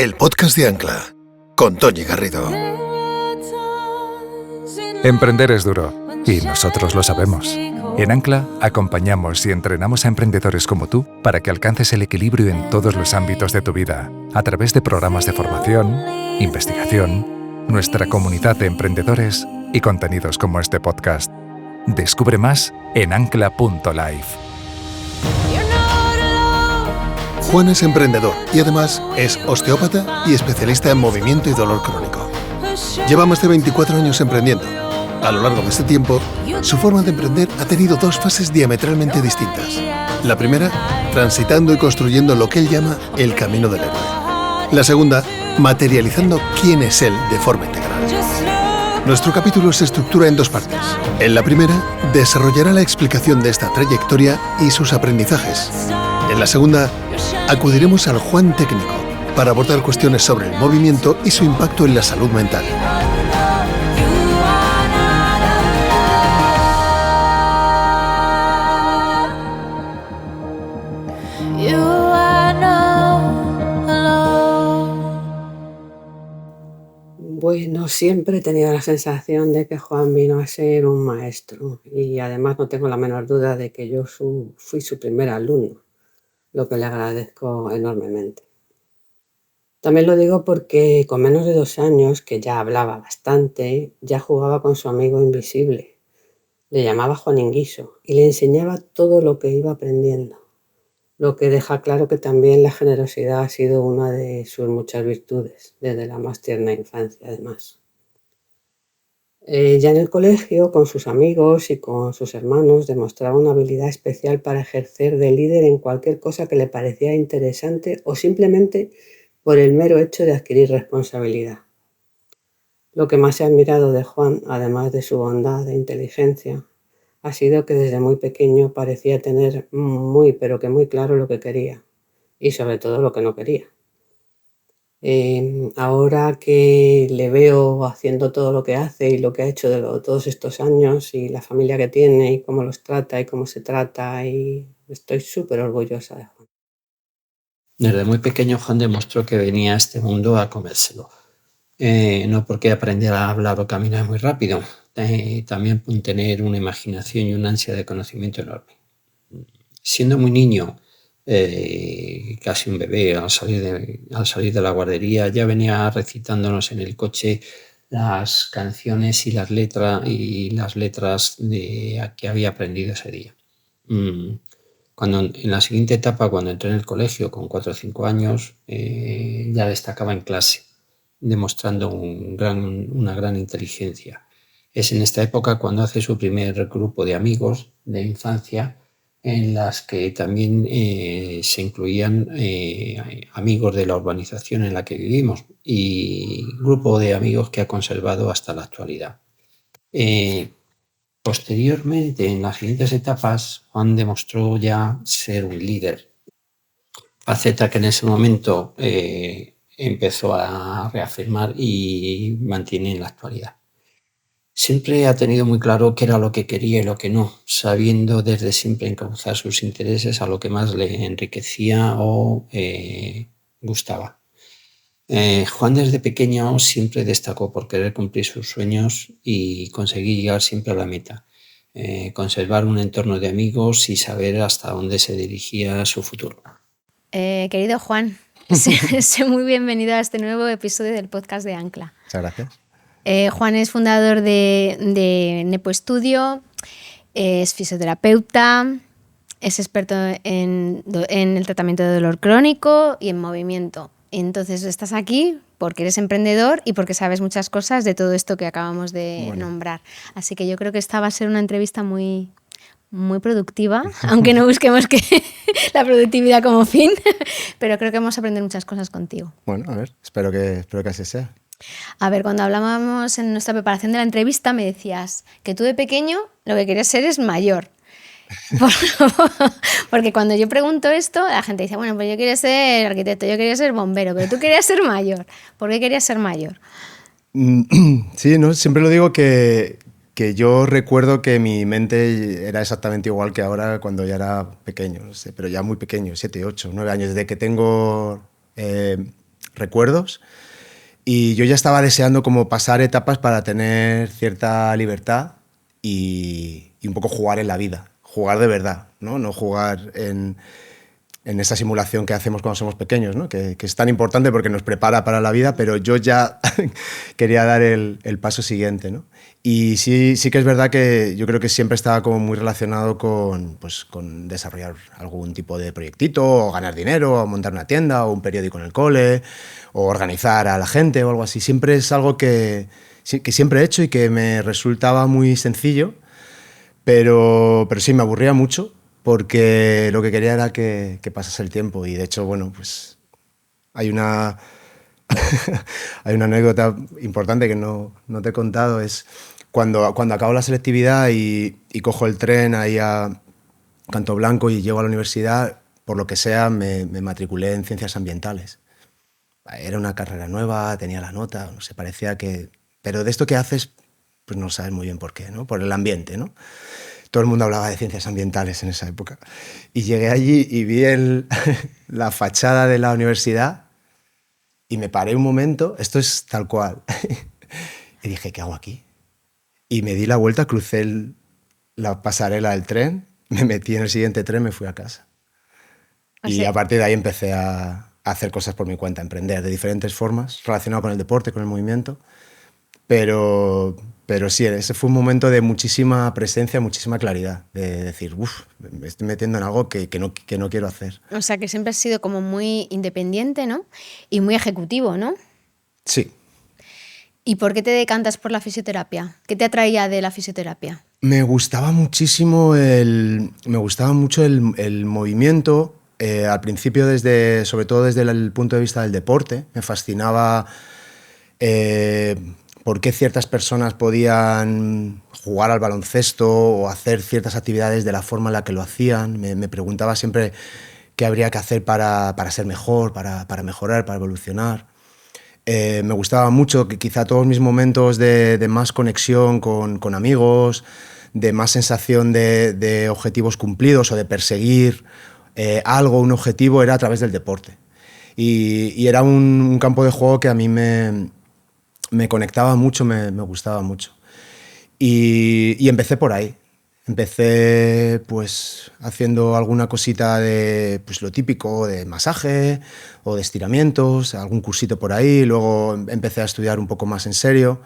el podcast de Ancla, con Toñi Garrido. Emprender es duro, y nosotros lo sabemos. En Ancla acompañamos y entrenamos a emprendedores como tú para que alcances el equilibrio en todos los ámbitos de tu vida, a través de programas de formación, investigación, nuestra comunidad de emprendedores y contenidos como este podcast. Descubre más en ancla.life. Juan es emprendedor y además es osteópata y especialista en movimiento y dolor crónico. Lleva más de 24 años emprendiendo. A lo largo de este tiempo, su forma de emprender ha tenido dos fases diametralmente distintas. La primera, transitando y construyendo lo que él llama el camino del héroe. La segunda, materializando quién es él de forma integral. Nuestro capítulo se estructura en dos partes. En la primera, desarrollará la explicación de esta trayectoria y sus aprendizajes. En la segunda, acudiremos al Juan técnico para abordar cuestiones sobre el movimiento y su impacto en la salud mental. Bueno, siempre he tenido la sensación de que Juan vino a ser un maestro y además no tengo la menor duda de que yo fui su primer alumno, lo que le agradezco enormemente. También lo digo porque con menos de 2 años, que ya hablaba bastante, ya jugaba con su amigo invisible. Le llamaba Juan Inguiso y le enseñaba todo lo que iba aprendiendo, lo que deja claro que también la generosidad ha sido una de sus muchas virtudes, desde la más tierna infancia además. Ya en el colegio, con sus amigos y con sus hermanos, demostraba una habilidad especial para ejercer de líder en cualquier cosa que le parecía interesante o simplemente por el mero hecho de adquirir responsabilidad. Lo que más he admirado de Juan, además de su bondad e inteligencia, ha sido que desde muy pequeño parecía tener pero que muy claro lo que quería y sobre todo lo que no quería. Ahora que le veo haciendo todo lo que hace y lo que ha hecho todos estos años y la familia que tiene y cómo los trata y cómo se trata, y estoy súper orgullosa de Juan. Desde muy pequeño Juan demostró que venía a este mundo a comérselo. No porque aprender a hablar o caminar muy rápido, también por tener una imaginación y una ansia de conocimiento enorme. Siendo muy niño, casi un bebé, al salir de la guardería, ya venía recitándonos en el coche las canciones y las letras que había aprendido ese día. En la siguiente etapa, cuando entré en el colegio con 4 o 5 años, ya destacaba en clase, demostrando una gran inteligencia. Es en esta época cuando hace su primer grupo de amigos de infancia, en las que también se incluían amigos de la urbanización en la que vivimos y grupo de amigos que ha conservado hasta la actualidad. Posteriormente, en las siguientes etapas, Juan demostró ya ser un líder, faceta que en ese momento empezó a reafirmar y mantiene en la actualidad. Siempre ha tenido muy claro qué era lo que quería y lo que no, sabiendo desde siempre encauzar sus intereses a lo que más le enriquecía o gustaba. Juan desde pequeño siempre destacó por querer cumplir sus sueños y conseguir llegar siempre a la meta, conservar un entorno de amigos y saber hasta dónde se dirigía su futuro. Querido Juan, sé muy bienvenido a este nuevo episodio del podcast de Ancla. Muchas gracias. Juan es fundador de Nepo Estudio, es fisioterapeuta, es experto en el tratamiento de dolor crónico y en movimiento. Entonces estás aquí porque eres emprendedor y porque sabes muchas cosas de todo esto que acabamos de nombrar. Así que yo creo que esta va a ser una entrevista muy, muy productiva, aunque no busquemos la productividad como fin, pero creo que vamos a aprender muchas cosas contigo. Bueno, a ver, espero que así sea. A ver, cuando hablábamos en nuestra preparación de la entrevista me decías que tú de pequeño lo que querías ser es mayor. Porque cuando yo pregunto esto, la gente dice, bueno, pues yo quería ser arquitecto, yo quería ser bombero, pero tú querías ser mayor. ¿Por qué querías ser mayor? Sí, ¿no? Siempre lo digo que yo recuerdo que mi mente era exactamente igual que ahora cuando ya era pequeño, no sé, pero ya muy pequeño, 7, 8, 9 años, desde que tengo recuerdos. Y yo ya estaba deseando como pasar etapas para tener cierta libertad y un poco jugar en la vida, jugar de verdad, no jugar en esa simulación que hacemos cuando somos pequeños, ¿no? Que es tan importante porque nos prepara para la vida, pero yo ya quería dar el paso siguiente, ¿no? Y sí que es verdad que yo creo que siempre estaba como muy relacionado con desarrollar algún tipo de proyectito, o ganar dinero, o montar una tienda, o un periódico en el cole, o organizar a la gente o algo así. Siempre es algo que siempre he hecho y que me resultaba muy sencillo, pero sí me aburría mucho porque lo que quería era que pasase el tiempo. Y de hecho, bueno, pues hay una anécdota importante que no te he contado. Es cuando acabo la selectividad y cojo el tren ahí a Canto Blanco y llego a la universidad, por lo que sea, me matriculé en Ciencias Ambientales. Era una carrera nueva, tenía la nota, no sé, parecía que... Pero de esto que haces, pues no sabes muy bien por qué, ¿no? Por el ambiente, ¿no? Todo el mundo hablaba de ciencias ambientales en esa época. Y llegué allí y vi la fachada de la universidad y me paré un momento, esto es tal cual, y dije, ¿qué hago aquí? Y me di la vuelta, crucé la pasarela del tren, me metí en el siguiente tren, me fui a casa. Y a partir de ahí empecé a hacer cosas por mi cuenta, a emprender de diferentes formas, relacionado con el deporte, con el movimiento. Pero sí, ese fue un momento de muchísima presencia, muchísima claridad, de decir, me estoy metiendo en algo que no quiero hacer. O sea, que siempre has sido como muy independiente, ¿no? Y muy ejecutivo, ¿no? Sí. ¿Y por qué te decantas por la fisioterapia? ¿Qué te atraía de la fisioterapia? Me gustaba muchísimo el movimiento. Al principio, sobre todo desde el punto de vista del deporte, me fascinaba por qué ciertas personas podían jugar al baloncesto o hacer ciertas actividades de la forma en la que lo hacían. Me preguntaba siempre qué habría que hacer para ser mejor, para mejorar, para evolucionar. Me gustaba mucho que quizá todos mis momentos de más conexión con amigos, de más sensación de objetivos cumplidos o de perseguir un objetivo, era a través del deporte. Y era un campo de juego que a mí me conectaba mucho, me gustaba mucho. Y empecé por ahí. Empecé pues haciendo alguna cosita de pues, lo típico de masaje o de estiramientos, algún cursito por ahí. Luego empecé a estudiar un poco más en serio.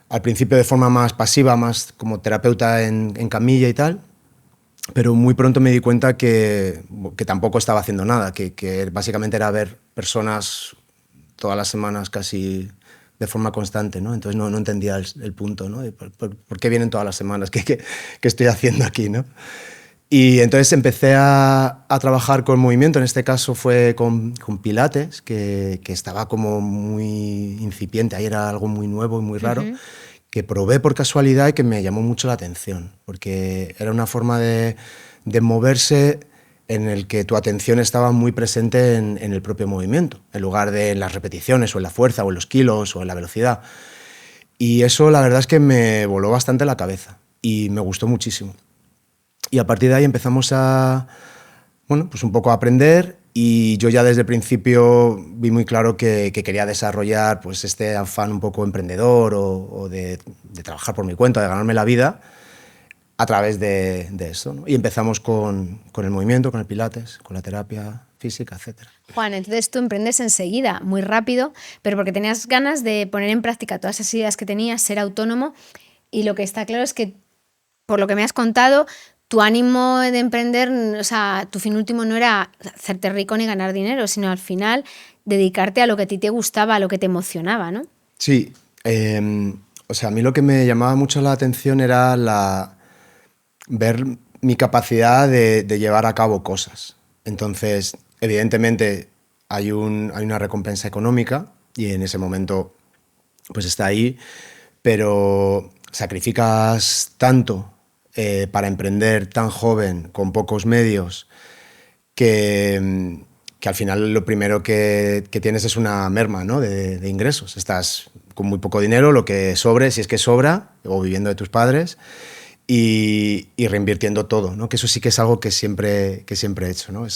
Al principio de forma más pasiva, más como terapeuta en camilla y tal. Pero muy pronto me di cuenta que tampoco estaba haciendo nada, que básicamente era ver personas todas las semanas casi de forma constante, ¿no? Entonces no entendía el punto, ¿no? ¿Por qué vienen todas las semanas? ¿Qué estoy haciendo aquí, ¿no? Y entonces empecé a trabajar con movimiento, en este caso fue con Pilates, que estaba como muy incipiente, ahí era algo muy nuevo y muy raro, que probé por casualidad y que me llamó mucho la atención, porque era una forma de moverse en el que tu atención estaba muy presente en el propio movimiento, en lugar de en las repeticiones o en la fuerza o en los kilos o en la velocidad. Y eso la verdad es que me voló bastante la cabeza y me gustó muchísimo. Y a partir de ahí empezamos pues un poco a aprender y yo ya desde el principio vi muy claro que quería desarrollar pues este afán un poco emprendedor o de trabajar por mi cuenta, de ganarme la vida a través de eso, ¿no? Y empezamos con el movimiento, con el pilates, con la terapia física, etc. Juan, entonces tú emprendes enseguida, muy rápido, pero porque tenías ganas de poner en práctica todas esas ideas que tenías, ser autónomo, y lo que está claro es que, por lo que me has contado, tu ánimo de emprender, o sea, tu fin último no era hacerte rico ni ganar dinero, sino al final dedicarte a lo que a ti te gustaba, a lo que te emocionaba, ¿no? Sí, o sea, a mí lo que me llamaba mucho la atención era ver mi capacidad de llevar a cabo cosas. Entonces, evidentemente, hay una recompensa económica y en ese momento pues está ahí, pero sacrificas tanto para emprender tan joven, con pocos medios, que al final lo primero que tienes es una merma, ¿no? de ingresos. Estás con muy poco dinero, lo que sobre, si es que sobra, o viviendo de tus padres. y reinvirtiendo todo, ¿no? Que eso sí que es algo que siempre he hecho, ¿no?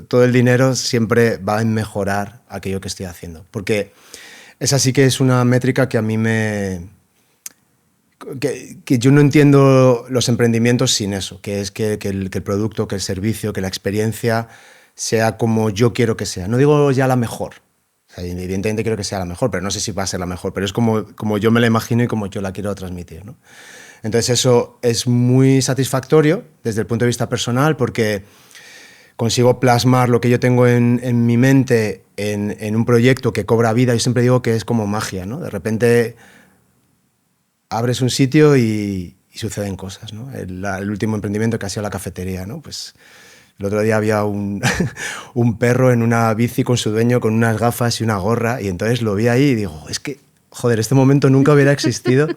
Todo el dinero siempre va en mejorar aquello que estoy haciendo, porque esa sí que es una métrica que a mí que yo no entiendo los emprendimientos sin eso, que es que el producto, que el servicio, que la experiencia sea como yo quiero que sea. No digo ya la mejor, o sea, evidentemente quiero que sea la mejor, pero no sé si va a ser la mejor, pero es como yo me la imagino y como yo la quiero transmitir, ¿no? Entonces eso es muy satisfactorio desde el punto de vista personal porque consigo plasmar lo que yo tengo en mi mente en un proyecto que cobra vida. Yo siempre digo que es como magia, ¿no? De repente abres un sitio y suceden cosas, ¿no? El último emprendimiento que ha sido la cafetería, ¿no? Pues el otro día había un perro en una bici con su dueño con unas gafas y una gorra y entonces lo vi ahí y digo, es que, joder, este momento nunca hubiera existido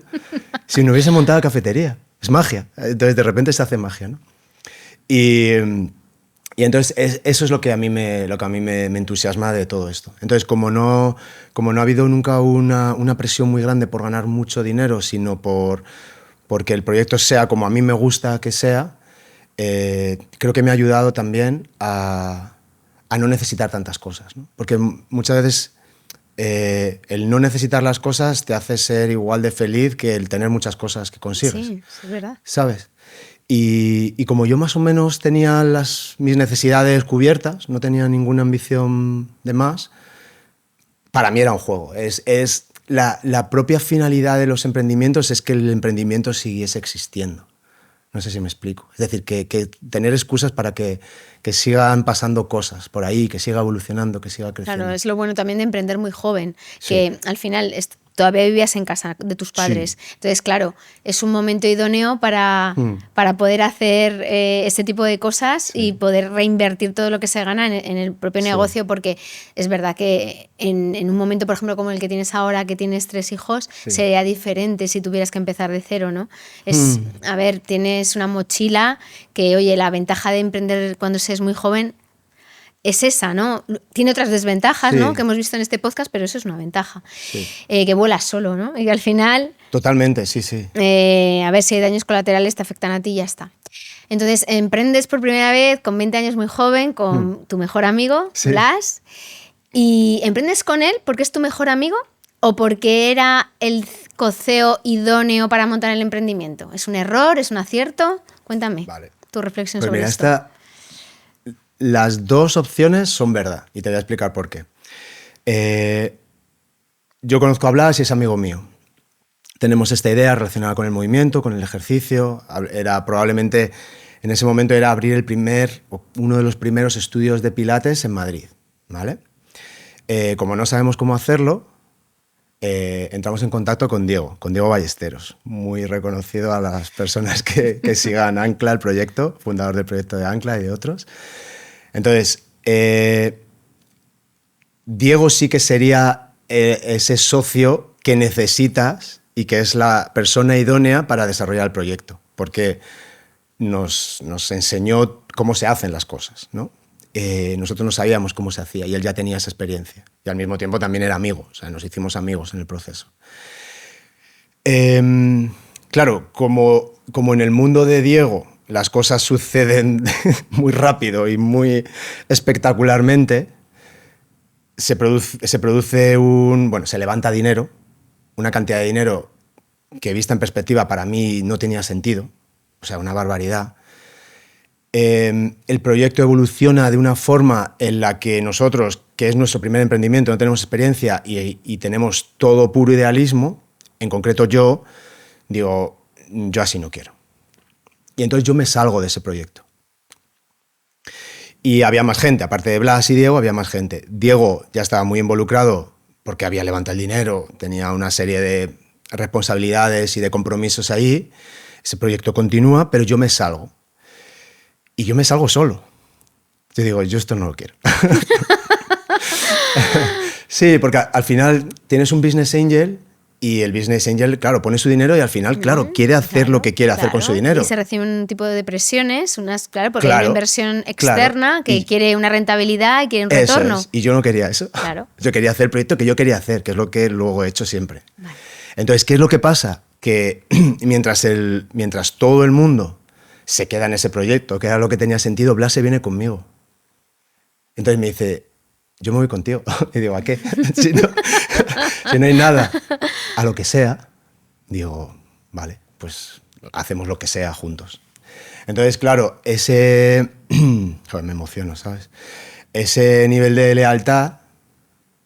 si no hubiese montado la cafetería. Es magia. Entonces de repente se hace magia, ¿no? Y entonces eso es lo que a mí me entusiasma de todo esto. Entonces como no ha habido nunca una presión muy grande por ganar mucho dinero, sino porque el proyecto sea como a mí me gusta que sea, creo que me ha ayudado también a no necesitar tantas cosas, ¿no? Porque muchas veces el no necesitar las cosas te hace ser igual de feliz que el tener muchas cosas que consigues. Sí, es verdad. ¿Sabes? Y como yo más o menos tenía mis necesidades cubiertas, no tenía ninguna ambición de más, para mí era un juego. La propia finalidad de los emprendimientos es que el emprendimiento siguiese existiendo. No sé si me explico. Es decir, que tener excusas para que sigan pasando cosas por ahí, que siga evolucionando, que siga creciendo. Claro, es lo bueno también de emprender muy joven, Sí. que al final todavía vivías en casa de tus padres. Sí. Entonces, claro, es un momento idóneo para poder hacer este tipo de cosas y poder reinvertir todo lo que se gana en el propio negocio, porque es verdad que en un momento, por ejemplo, como el que tienes ahora, que tienes 3 hijos, sería diferente si tuvieras que empezar de cero, ¿no? A ver, tienes una mochila que, oye, la ventaja de emprender cuando se es muy joven es esa, ¿no? Tiene otras desventajas, ¿no? Que hemos visto en este podcast, pero eso es una ventaja. Sí. Que vuelas solo, ¿no? Y que al final... Totalmente, sí. A ver si hay daños colaterales te afectan a ti y ya está. Entonces, emprendes por primera vez con 20 años muy joven, con tu mejor amigo, Blas, y emprendes con él porque es tu mejor amigo o porque era el coceo idóneo para montar el emprendimiento. ¿Es un error? ¿Es un acierto? Cuéntame tu reflexión sobre esto. Las dos opciones son verdad y te voy a explicar por qué. Yo conozco a Blas y es amigo mío. Tenemos esta idea relacionada con el movimiento, con el ejercicio. Probablemente en ese momento era abrir uno de los primeros estudios de pilates en Madrid, ¿vale? Como no sabemos cómo hacerlo, entramos en contacto con Diego Ballesteros, muy reconocido a las personas que sigan Ancla, el proyecto, fundador del proyecto de Ancla y de otros. Entonces, Diego sí que sería ese socio que necesitas y que es la persona idónea para desarrollar el proyecto, porque nos enseñó cómo se hacen las cosas, ¿no? Nosotros no sabíamos cómo se hacía y él ya tenía esa experiencia. Y al mismo tiempo también era amigo, o sea, nos hicimos amigos en el proceso. Claro, como en el mundo de Diego las cosas suceden muy rápido y muy espectacularmente, se levanta dinero, una cantidad de dinero que vista en perspectiva para mí no tenía sentido, o sea, una barbaridad. El proyecto evoluciona de una forma en la que nosotros, que es nuestro primer emprendimiento, no tenemos experiencia y tenemos todo puro idealismo. En concreto yo digo, yo así no quiero. Y entonces yo me salgo de ese proyecto. Y había más gente, aparte de Blas y Diego, había más gente. Diego ya estaba muy involucrado porque había levantado el dinero, tenía una serie de responsabilidades y de compromisos ahí. Ese proyecto continúa, pero yo me salgo. Y yo me salgo solo. Yo digo, yo esto no lo quiero. Sí, porque al final tienes un business angel y el business angel, claro, pone su dinero y al final, claro, quiere hacer lo que quiere hacer con su dinero. Y se recibe un tipo de depresiones, porque hay una inversión externa que quiere una rentabilidad y quiere un retorno. Eso es. Y yo no quería eso. Claro. Yo quería hacer el proyecto que yo quería hacer, que es lo que luego he hecho siempre. Vale. Entonces, ¿qué es lo que pasa? que mientras todo el mundo se queda en ese proyecto, que era lo que tenía sentido, Blas se viene conmigo. Entonces me dice, yo me voy contigo. Y digo, ¿a qué? si no hay nada, a lo que sea, digo, vale, pues hacemos lo que sea juntos. Entonces, claro, ese... Joder, me emociono, ¿sabes? Ese nivel de lealtad,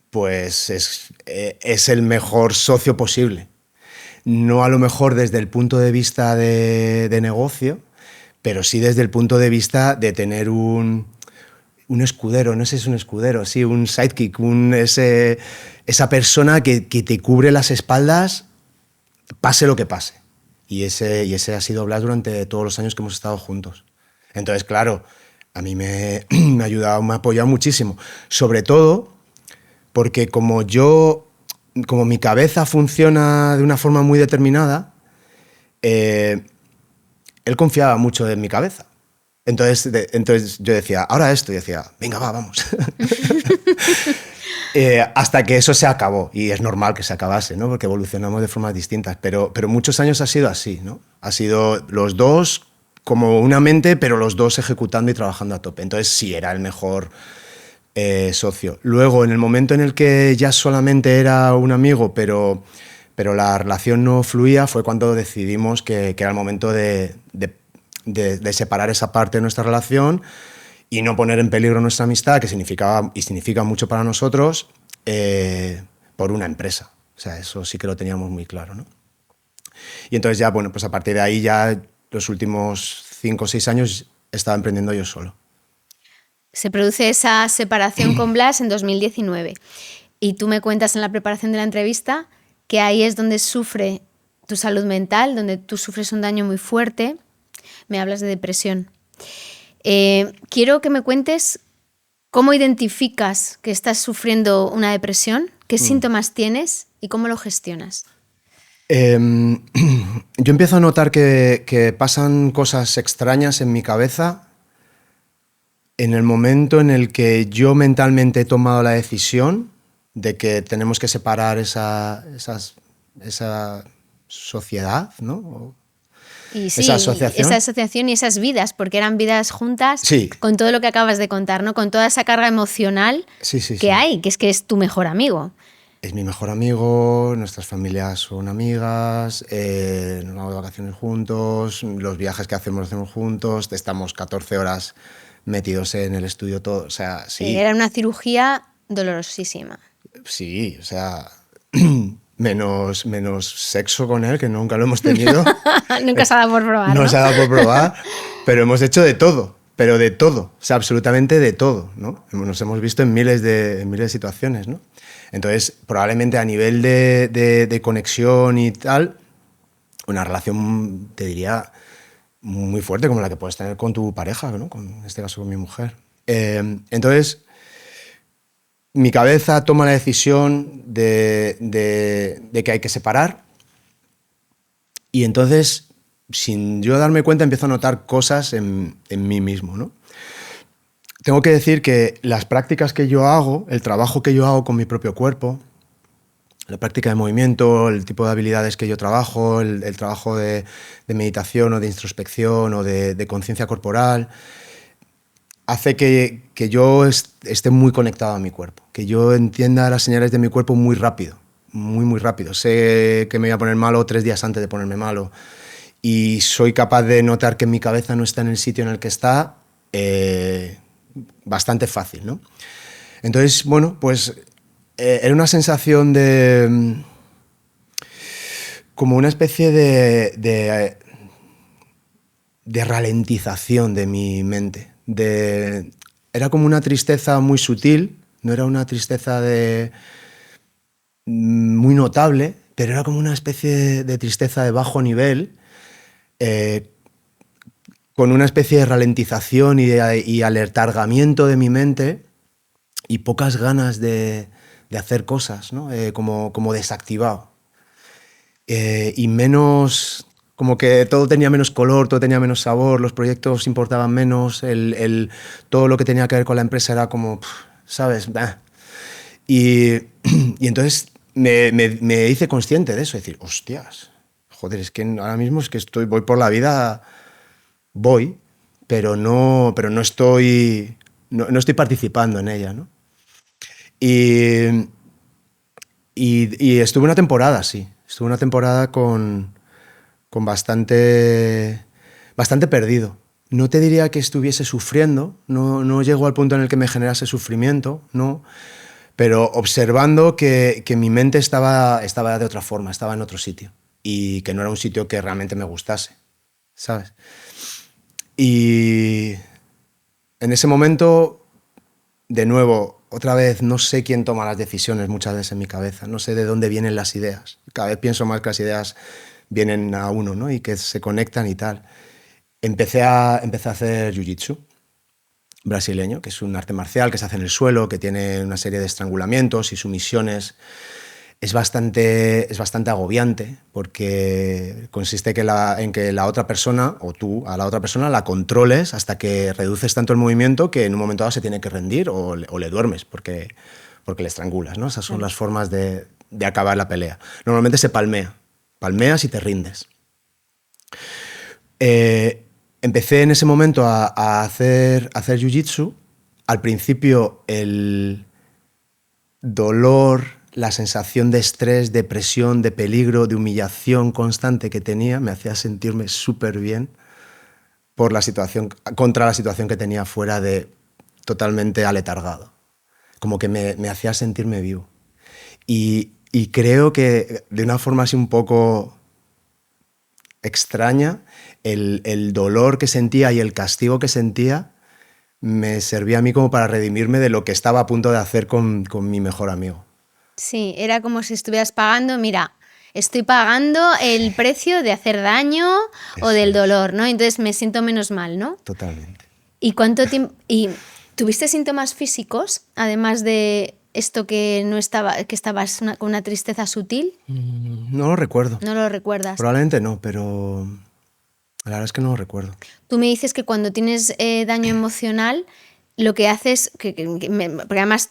pues es el mejor socio posible. No a lo mejor desde el punto de vista de negocio, pero sí desde el punto de vista de tener un escudero, no sé si es un escudero, sí, un sidekick, esa persona que te cubre las espaldas, pase lo que pase. Y ese ha sido Blas durante todos los años que hemos estado juntos. Entonces, claro, a mí me ha ayudado, me ha apoyado muchísimo. Sobre todo porque como mi cabeza funciona de una forma muy determinada, él confiaba mucho en mi cabeza. Entonces yo decía, ahora esto, y decía, venga, vamos. Hasta que eso se acabó, y es normal que se acabase, ¿no? Porque evolucionamos de formas distintas, pero muchos años ha sido así, ¿no? Ha sido los dos como una mente, pero los dos ejecutando y trabajando a tope. Entonces sí, era el mejor socio. Luego, en el momento en el que ya solamente era un amigo, pero la relación no fluía, fue cuando decidimos que era el momento de separar esa parte de nuestra relación y no poner en peligro nuestra amistad, que significaba y significa mucho para nosotros, por una empresa. O sea, eso sí que lo teníamos muy claro, ¿no? Y entonces ya, bueno, pues a partir de ahí ya los últimos 5 o 6 años estaba emprendiendo yo solo. Se produce esa separación con Blas en 2019 y tú me cuentas en la preparación de la entrevista que ahí es donde sufre tu salud mental, donde tú sufres un daño muy fuerte. Me hablas de depresión. Quiero que me cuentes cómo identificas que estás sufriendo una depresión, qué síntomas tienes y cómo lo gestionas. Yo empiezo a notar que pasan cosas extrañas en mi cabeza en el momento en el que yo mentalmente he tomado la decisión de que tenemos que separar esa sociedad, ¿no? Y sí, esa asociación y esas vidas, porque eran vidas juntas, sí, con todo lo que acabas de contar, ¿no? Con toda esa carga emocional que hay, que es tu mejor amigo. Es mi mejor amigo, nuestras familias son amigas, nos vamos de vacaciones juntos, los viajes que hacemos los hacemos juntos, estamos 14 horas metidos en el estudio todo, o sea, sí. Era una cirugía dolorosísima. Sí, o sea, menos sexo con él, que nunca lo hemos tenido. Nunca se ha dado por probar, ¿no? No se ha dado por probar, pero hemos hecho de todo, pero de todo, o sea, absolutamente de todo, ¿no? Nos hemos visto en miles de situaciones, ¿no? Entonces, probablemente a nivel de conexión y tal, una relación, te diría, muy fuerte como la que puedes tener con tu pareja, ¿no? En este caso con mi mujer. Entonces, mi cabeza toma la decisión de que hay que separar y entonces, sin yo darme cuenta, empiezo a notar cosas en mí mismo, ¿no? Tengo que decir que las prácticas que yo hago, el trabajo que yo hago con mi propio cuerpo, la práctica de movimiento, el tipo de habilidades que yo trabajo, el trabajo de meditación o de introspección o de conciencia corporal, hace que yo esté muy conectado a mi cuerpo, que yo entienda las señales de mi cuerpo muy rápido, muy rápido. Sé que me voy a poner malo 3 días antes de ponerme malo y soy capaz de notar que mi cabeza no está en el sitio en el que está bastante fácil, ¿no? Entonces, bueno, pues era una sensación de como una especie de ralentización de mi mente. Era como una tristeza muy sutil, no era una tristeza muy notable, pero era como una especie de tristeza de bajo nivel, con una especie de ralentización y alertargamiento de mi mente y pocas ganas de hacer cosas, ¿no? Como desactivado. Y menos... Como que todo tenía menos color, todo tenía menos sabor, los proyectos importaban menos, todo lo que tenía que ver con la empresa era como, ¿sabes? Y entonces me hice consciente de eso, decir, hostias, joder, es que ahora mismo es que voy por la vida, pero no estoy participando en ella, ¿no? Y estuve una temporada, sí. Estuve una temporada con bastante perdido. No te diría que estuviese sufriendo, no llegó al punto en el que me generase sufrimiento, no, pero observando que mi mente estaba de otra forma, estaba en otro sitio y que no era un sitio que realmente me gustase, ¿sabes? Y en ese momento, de nuevo, otra vez, no sé quién toma las decisiones muchas veces en mi cabeza, no sé de dónde vienen las ideas. Cada vez pienso más que las ideas vienen a uno, ¿no? Y que se conectan y tal. Empecé a hacer jiu-jitsu brasileño, que es un arte marcial que se hace en el suelo, que tiene una serie de estrangulamientos y sumisiones. Es bastante agobiante porque consiste en que la otra persona, o tú a la otra persona, la controles hasta que reduces tanto el movimiento que en un momento dado se tiene que rendir o le duermes porque le estrangulas, ¿no? Esas son las formas de acabar la pelea. Normalmente se palmeas y te rindes. Empecé en ese momento a hacer jiu-jitsu. Al principio el dolor, la sensación de estrés, de presión, de peligro, de humillación constante que tenía me hacía sentirme súper bien contra la situación que tenía fuera, de totalmente aletargado. Como que me hacía sentirme vivo. Y creo que de una forma así un poco extraña, el dolor que sentía y el castigo que sentía me servía a mí como para redimirme de lo que estaba a punto de hacer con mi mejor amigo. Sí, era como si estuvieras pagando, mira, estoy pagando el precio de hacer daño o del dolor, ¿no? Entonces me siento menos mal, ¿no? Totalmente. ¿Y cuánto tiempo? ¿Y tuviste síntomas físicos, además de esto que estabas con una tristeza sutil? No lo recuerdo. ¿No lo recuerdas? Probablemente no, pero la verdad es que no lo recuerdo. Tú me dices que cuando tienes daño emocional, lo que haces, porque además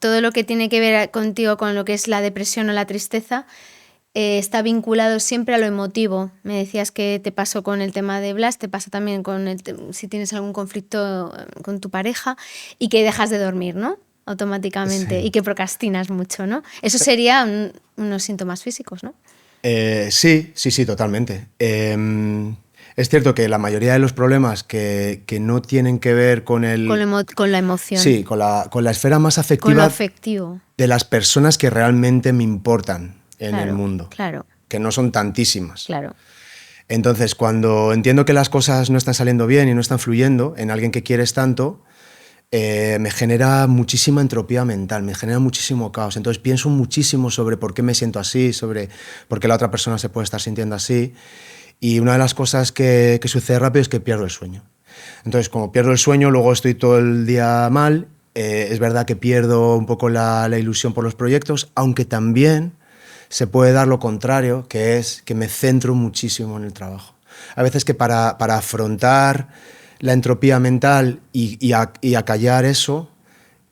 todo lo que tiene que ver contigo con lo que es la depresión o la tristeza, está vinculado siempre a lo emotivo. Me decías que te pasó con el tema de Blas, te pasa también si tienes algún conflicto con tu pareja y que dejas de dormir, ¿no? Automáticamente, Sí. y que procrastinas mucho, ¿no? Eso serían unos síntomas físicos, ¿no? Sí, totalmente. Es cierto que la mayoría de los problemas que no tienen que ver con la emoción. Sí, con la esfera más afectiva. Con lo afectivo. De las personas que realmente me importan en el mundo. Claro. Que no son tantísimas. Claro. Entonces, cuando entiendo que las cosas no están saliendo bien y no están fluyendo en alguien que quieres tanto, me genera muchísima entropía mental, me genera muchísimo caos. Entonces pienso muchísimo sobre por qué me siento así, sobre por qué la otra persona se puede estar sintiendo así. Y una de las cosas que sucede rápido es que pierdo el sueño. Entonces, como pierdo el sueño, luego estoy todo el día mal. Es verdad que pierdo un poco la ilusión por los proyectos, aunque también se puede dar lo contrario, que es que me centro muchísimo en el trabajo. A veces que para afrontar la entropía mental y acallar eso,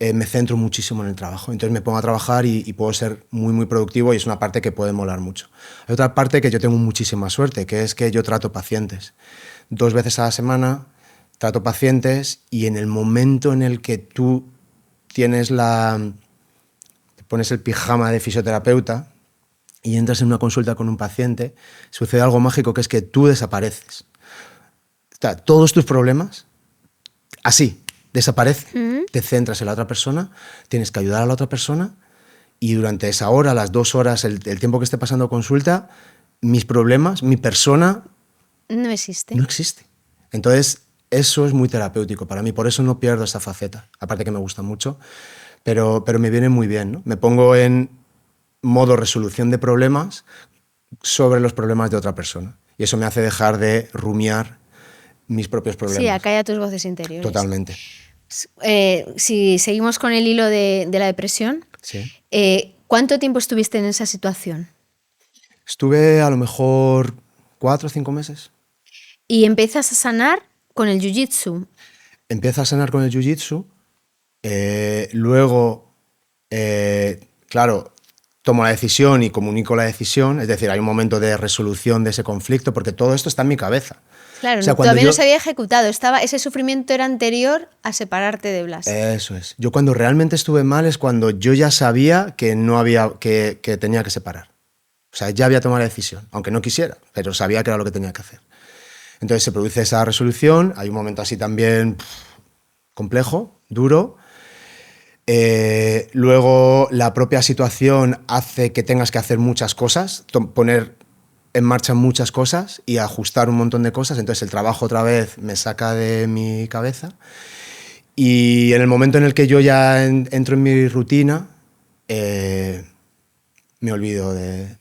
me centro muchísimo en el trabajo. Entonces me pongo a trabajar y puedo ser muy, muy productivo, y es una parte que puede molar mucho. Hay otra parte que yo tengo muchísima suerte, que es que yo trato pacientes. 2 veces a la semana trato pacientes, y en el momento en el que tú te pones el pijama de fisioterapeuta y entras en una consulta con un paciente, sucede algo mágico, que es que tú desapareces. O sea, todos tus problemas, así, desaparecen. Te centras en la otra persona, tienes que ayudar a la otra persona, y durante esa hora, las 2 horas, el tiempo que esté pasando consulta, mis problemas, mi persona... No existe. No existe. Entonces, eso es muy terapéutico para mí, por eso no pierdo esa faceta. Aparte que me gusta mucho, pero me viene muy bien, ¿no? Me pongo en modo resolución de problemas sobre los problemas de otra persona. Y eso me hace dejar de rumiar mis propios problemas. Sí, acalla tus voces interiores. Totalmente. Si seguimos con el hilo de la depresión, Sí. ¿Cuánto tiempo estuviste en esa situación? Estuve a lo mejor 4 o 5 meses. Y empiezas a sanar con el jiu-jitsu. Empiezo a sanar con el jiu-jitsu. Luego, claro, tomo la decisión y comunico la decisión, es decir, hay un momento de resolución de ese conflicto, porque todo esto está en mi cabeza. Claro, O sea, cuando todavía yo- no se había ejecutado. Ese sufrimiento era anterior a separarte de Blas. Eso es. Yo cuando realmente estuve mal es cuando yo ya sabía que no había, que tenía que separar. O sea, ya había tomado la decisión, aunque no quisiera, pero sabía que era lo que tenía que hacer. Entonces se produce esa resolución, hay un momento así también complejo, duro. Luego la propia situación hace que tengas que hacer muchas cosas, poner en marcha muchas cosas y ajustar un montón de cosas. Entonces el trabajo otra vez me saca de mi cabeza. Y en el momento en el que yo ya entro en mi rutina, me olvido de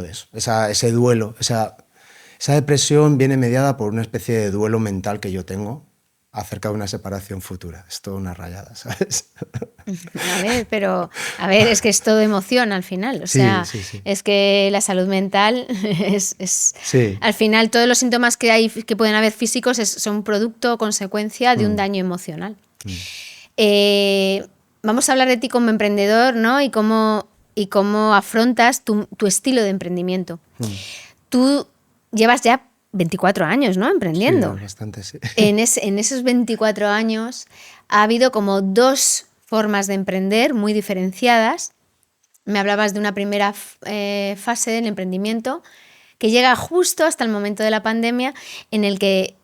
eso. Ese duelo, esa depresión viene mediada por una especie de duelo mental que yo tengo acerca de una separación futura. Es toda una rayada, ¿sabes? A ver, es que es todo emoción al final. O Sí, sea, sí, sí. es que la salud mental es Sí. al final todos los síntomas que pueden haber físicos son producto o consecuencia de un daño emocional. Vamos a hablar de ti como emprendedor, ¿no? Y cómo afrontas tu estilo de emprendimiento. Tú llevas ya 24 años, ¿no? Emprendiendo. Sí, bastante, sí. En esos 24 años ha habido como dos formas de emprender muy diferenciadas. Me hablabas de una primera fase del emprendimiento que llega justo hasta el momento de la pandemia, en el que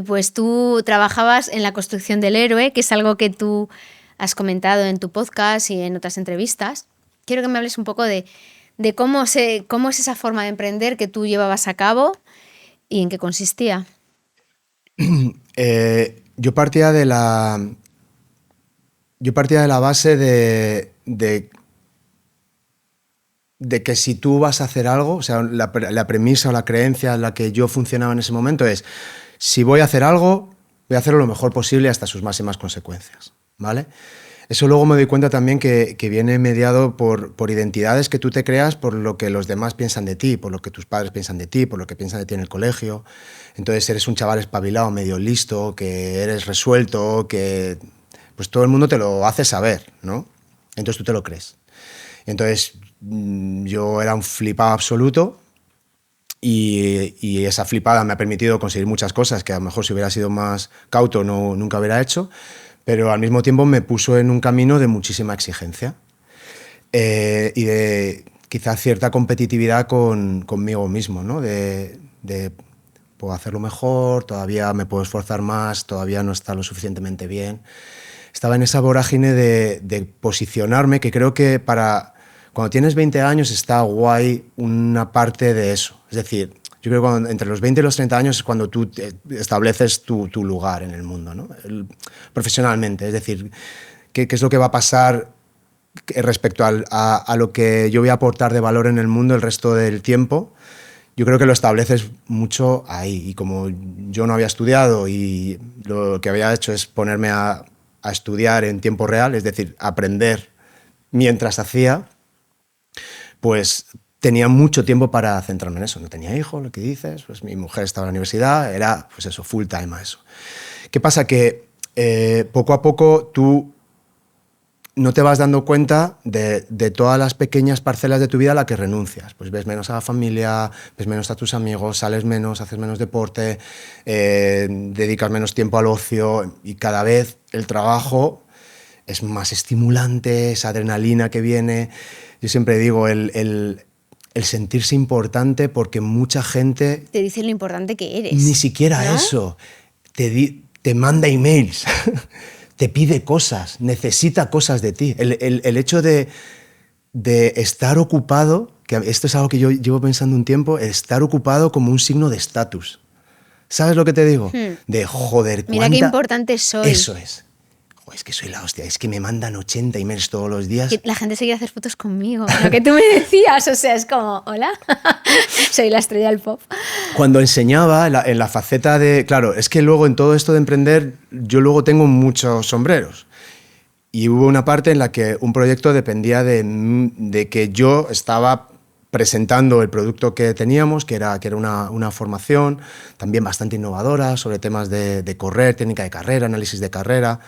pues tú trabajabas en la construcción del héroe, que es algo que tú has comentado en tu podcast y en otras entrevistas. Quiero que me hables un poco de cómo es esa forma de emprender que tú llevabas a cabo y en qué consistía. Yo partía de la base de que si tú vas a hacer algo, o sea, la premisa o la creencia en la que yo funcionaba en ese momento es: si voy a hacer algo, voy a hacerlo lo mejor posible hasta sus máximas consecuencias, ¿vale? Eso luego me doy cuenta también que viene mediado por identidades que tú te creas, por lo que los demás piensan de ti, por lo que tus padres piensan de ti, por lo que piensan de ti en el colegio. Entonces eres un chaval espabilado, medio listo, que eres resuelto, que pues todo el mundo te lo hace saber, ¿no? Entonces tú te lo crees. Entonces yo era un flipado absoluto y esa flipada me ha permitido conseguir muchas cosas que a lo mejor si hubiera sido más cauto nunca hubiera hecho, pero al mismo tiempo me puso en un camino de muchísima exigencia y de quizá cierta competitividad conmigo mismo, ¿no? De puedo hacerlo mejor, todavía me puedo esforzar más, todavía no está lo suficientemente bien. Estaba en esa vorágine de posicionarme, que creo que cuando tienes 20 años está guay una parte de eso. Es decir, yo creo que entre los 20 y los 30 años es cuando tú estableces tu lugar en el mundo, ¿no? Profesionalmente. Es decir, ¿qué es lo que va a pasar respecto a lo que yo voy a aportar de valor en el mundo el resto del tiempo? Yo creo que lo estableces mucho ahí. Y como yo no había estudiado y lo que había hecho es ponerme a estudiar en tiempo real, es decir, aprender mientras hacía, pues tenía mucho tiempo para centrarme en eso. No tenía hijos, lo que dices, pues mi mujer estaba en la universidad, era pues eso, full time a eso. ¿Qué pasa? Que poco a poco tú no te vas dando cuenta de todas las pequeñas parcelas de tu vida a las que renuncias. Pues ves menos a la familia, ves menos a tus amigos, sales menos, haces menos deporte, dedicas menos tiempo al ocio y cada vez el trabajo es más estimulante, esa adrenalina que viene. Yo siempre digo el sentirse importante, porque mucha gente... Te dice lo importante que eres. Ni siquiera, ¿no? Eso. Te manda emails, te pide cosas, necesita cosas de ti. El hecho de estar ocupado, que esto es algo que yo llevo pensando un tiempo, estar ocupado como un signo de estatus. ¿Sabes lo que te digo? De joder, mira qué importante soy. Eso es. Es que soy la hostia, es que me mandan 80 emails todos los días. Que la gente se quiere hacer fotos conmigo, lo que tú me decías, o sea, es como, hola, soy la estrella del pop. Cuando enseñaba en la faceta de... Claro, es que luego en todo esto de emprender, yo luego tengo muchos sombreros. Y hubo una parte en la que un proyecto dependía de que yo estaba presentando el producto que teníamos, que era una formación también bastante innovadora sobre temas de correr, técnica de carrera, análisis de carrera.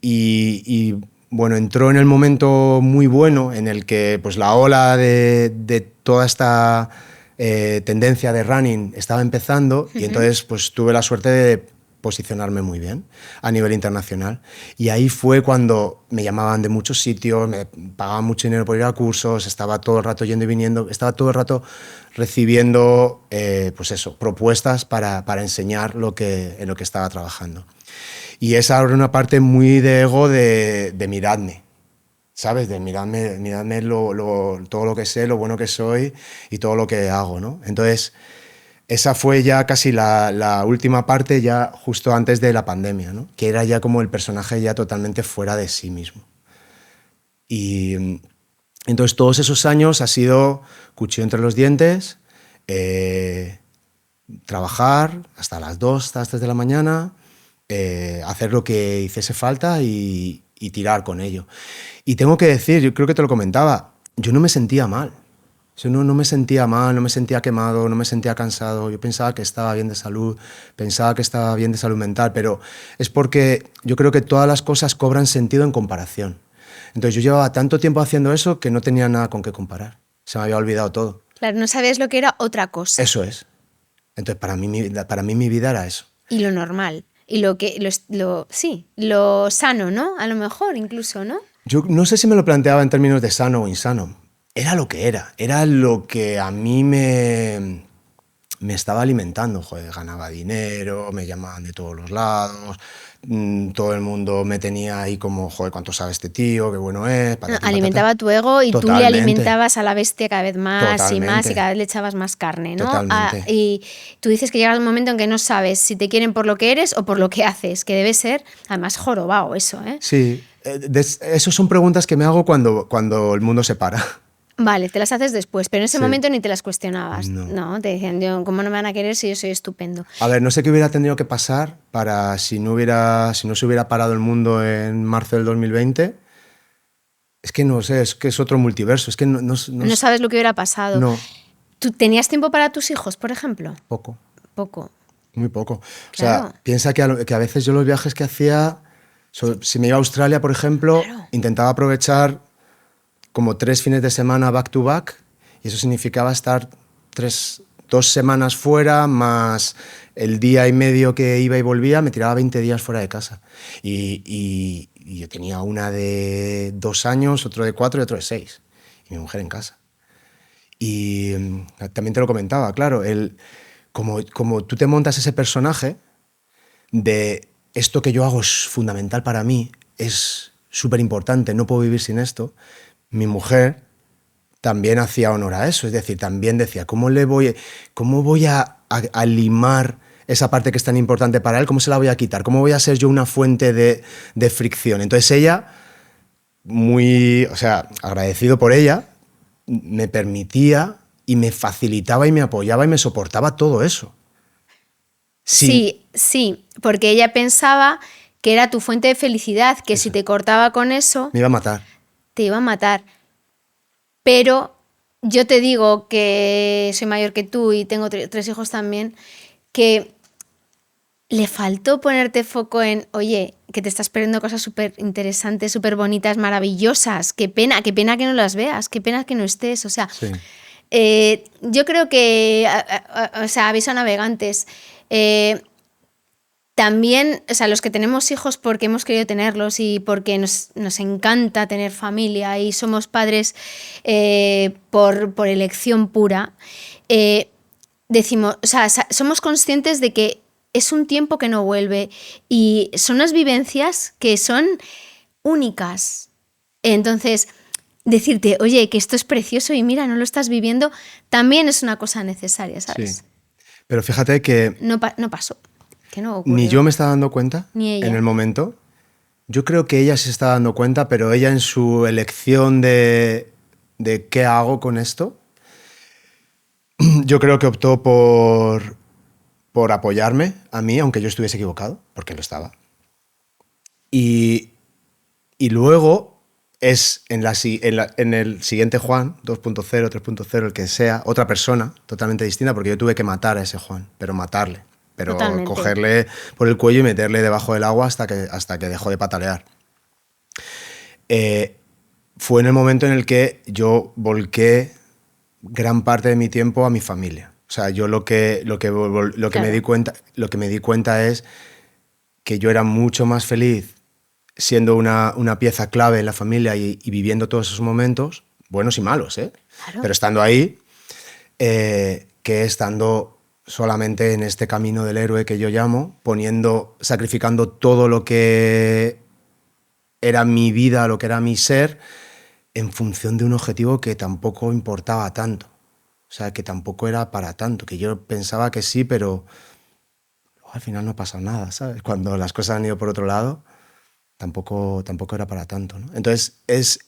Y bueno, entró en el momento muy bueno en el que pues, la ola de toda esta tendencia de running estaba empezando y entonces pues, tuve la suerte de posicionarme muy bien a nivel internacional. Y ahí fue cuando me llamaban de muchos sitios, me pagaban mucho dinero por ir a cursos, estaba todo el rato yendo y viniendo, estaba todo el rato recibiendo pues eso, propuestas para enseñar en lo que estaba trabajando. Y esa era una parte muy de ego de miradme, ¿sabes? De miradme todo lo que sé, lo bueno que soy y todo lo que hago, ¿no? Entonces, esa fue ya casi la última parte, ya justo antes de la pandemia, ¿no? Que era ya como el personaje ya totalmente fuera de sí mismo. Y entonces todos esos años ha sido cuchillo entre los dientes, trabajar hasta las 2, hasta las 3 de la mañana, hacer lo que hiciese falta y tirar con ello. Y tengo que decir, yo creo que te lo comentaba, yo no me sentía mal. Yo no me sentía mal, no me sentía quemado, no me sentía cansado. Yo pensaba que estaba bien de salud, pensaba que estaba bien de salud mental, pero es porque yo creo que todas las cosas cobran sentido en comparación. Entonces yo llevaba tanto tiempo haciendo eso que no tenía nada con qué comparar. Se me había olvidado todo. Claro, no sabías lo que era otra cosa. Eso es. Entonces para mí mi vida era eso. Y lo normal. Y lo sano, ¿no? A lo mejor incluso, ¿no? Yo no sé si me lo planteaba en términos de sano o insano. Era lo que a mí me estaba alimentando. Joder, ganaba dinero, me llamaban de todos los lados, todo el mundo me tenía ahí como, joder, ¿cuánto sabe este tío? Qué bueno es. Alimentaba tu ego y Totalmente. Tú le alimentabas a la bestia cada vez más Totalmente. y más y cada vez le echabas más carne, ¿no? Totalmente. Y tú dices que llega un momento en que no sabes si te quieren por lo que eres o por lo que haces, que debe ser, además, jorobado eso, ¿eh? Sí, esas son preguntas que me hago cuando el mundo se para. Vale, te las haces después, pero en ese Sí. momento ni te las cuestionabas. No. No, te decían, ¿cómo no me van a querer si yo soy estupendo? A ver, no sé qué hubiera tenido que pasar para si no se hubiera parado el mundo en marzo del 2020. Es que no sé, es que es otro multiverso. Es que no sabes lo que hubiera pasado. No, ¿Tú tenías tiempo para tus hijos, por ejemplo? poco. Poco. Muy poco. Claro. O sea, piensa que a veces yo los viajes que hacía, si me iba a Australia, por ejemplo, Claro. intentaba aprovechar como 3 fines de semana back to back, y eso significaba estar 2 semanas fuera, más el día y medio que iba y volvía, me tiraba 20 días fuera de casa. Y yo tenía una de 2 años, otro de 4 y otro de 6, y mi mujer en casa. Y también te lo comentaba, claro, como tú te montas ese personaje de esto que yo hago es fundamental para mí, es súper importante, no puedo vivir sin esto. Mi mujer también hacía honor a eso, es decir, también decía, ¿cómo voy a limar esa parte que es tan importante para él? ¿Cómo se la voy a quitar? ¿Cómo voy a ser yo una fuente de fricción? Entonces ella, agradecido por ella, me permitía y me facilitaba y me apoyaba y me soportaba todo eso. Sí, porque ella pensaba que era tu fuente de felicidad, que si te cortaba con eso, Me iba a matar. te iba a matar. Pero yo te digo que soy mayor que tú y tengo 3 hijos también, que le faltó ponerte foco en, oye, que te estás perdiendo cosas súper interesantes, súper bonitas, maravillosas. Qué pena que no las veas, qué pena que no estés. O sea, Sí. yo creo que, aviso a navegantes, también, los que tenemos hijos porque hemos querido tenerlos y porque nos encanta tener familia y somos padres por elección pura, decimos, somos conscientes de que es un tiempo que no vuelve y son unas vivencias que son únicas. Entonces, decirte, oye, que esto es precioso y mira, no lo estás viviendo, también es una cosa necesaria, ¿sabes? Sí. Pero fíjate que No pasó. Que no ocurrió. ni yo me estaba dando cuenta Ni ella. en el momento. Yo creo que ella se está dando cuenta, pero ella en su elección de qué hago con esto, yo creo que optó por apoyarme a mí, aunque yo estuviese equivocado, porque lo estaba. Y luego es en el siguiente Juan, 2.0, 3.0, el que sea, otra persona totalmente distinta, porque yo tuve que matar a ese Juan, pero matarle. Pero Totalmente. cogerle por el cuello y meterle debajo del agua hasta que dejó de patalear. fue en el momento en el que yo volqué gran parte de mi tiempo a mi familia. O sea, yo lo que me di cuenta es que yo era mucho más feliz siendo una pieza clave en la familia y viviendo todos esos momentos, buenos y malos, Claro. pero estando ahí, que estando solamente en este camino del héroe que yo llamo, sacrificando todo lo que era mi vida, lo que era mi ser, en función de un objetivo que tampoco importaba tanto. O sea, que tampoco era para tanto, que yo pensaba que sí, pero al final no ha pasado nada, ¿sabes? Cuando las cosas han ido por otro lado, tampoco era para tanto, ¿no? Entonces, es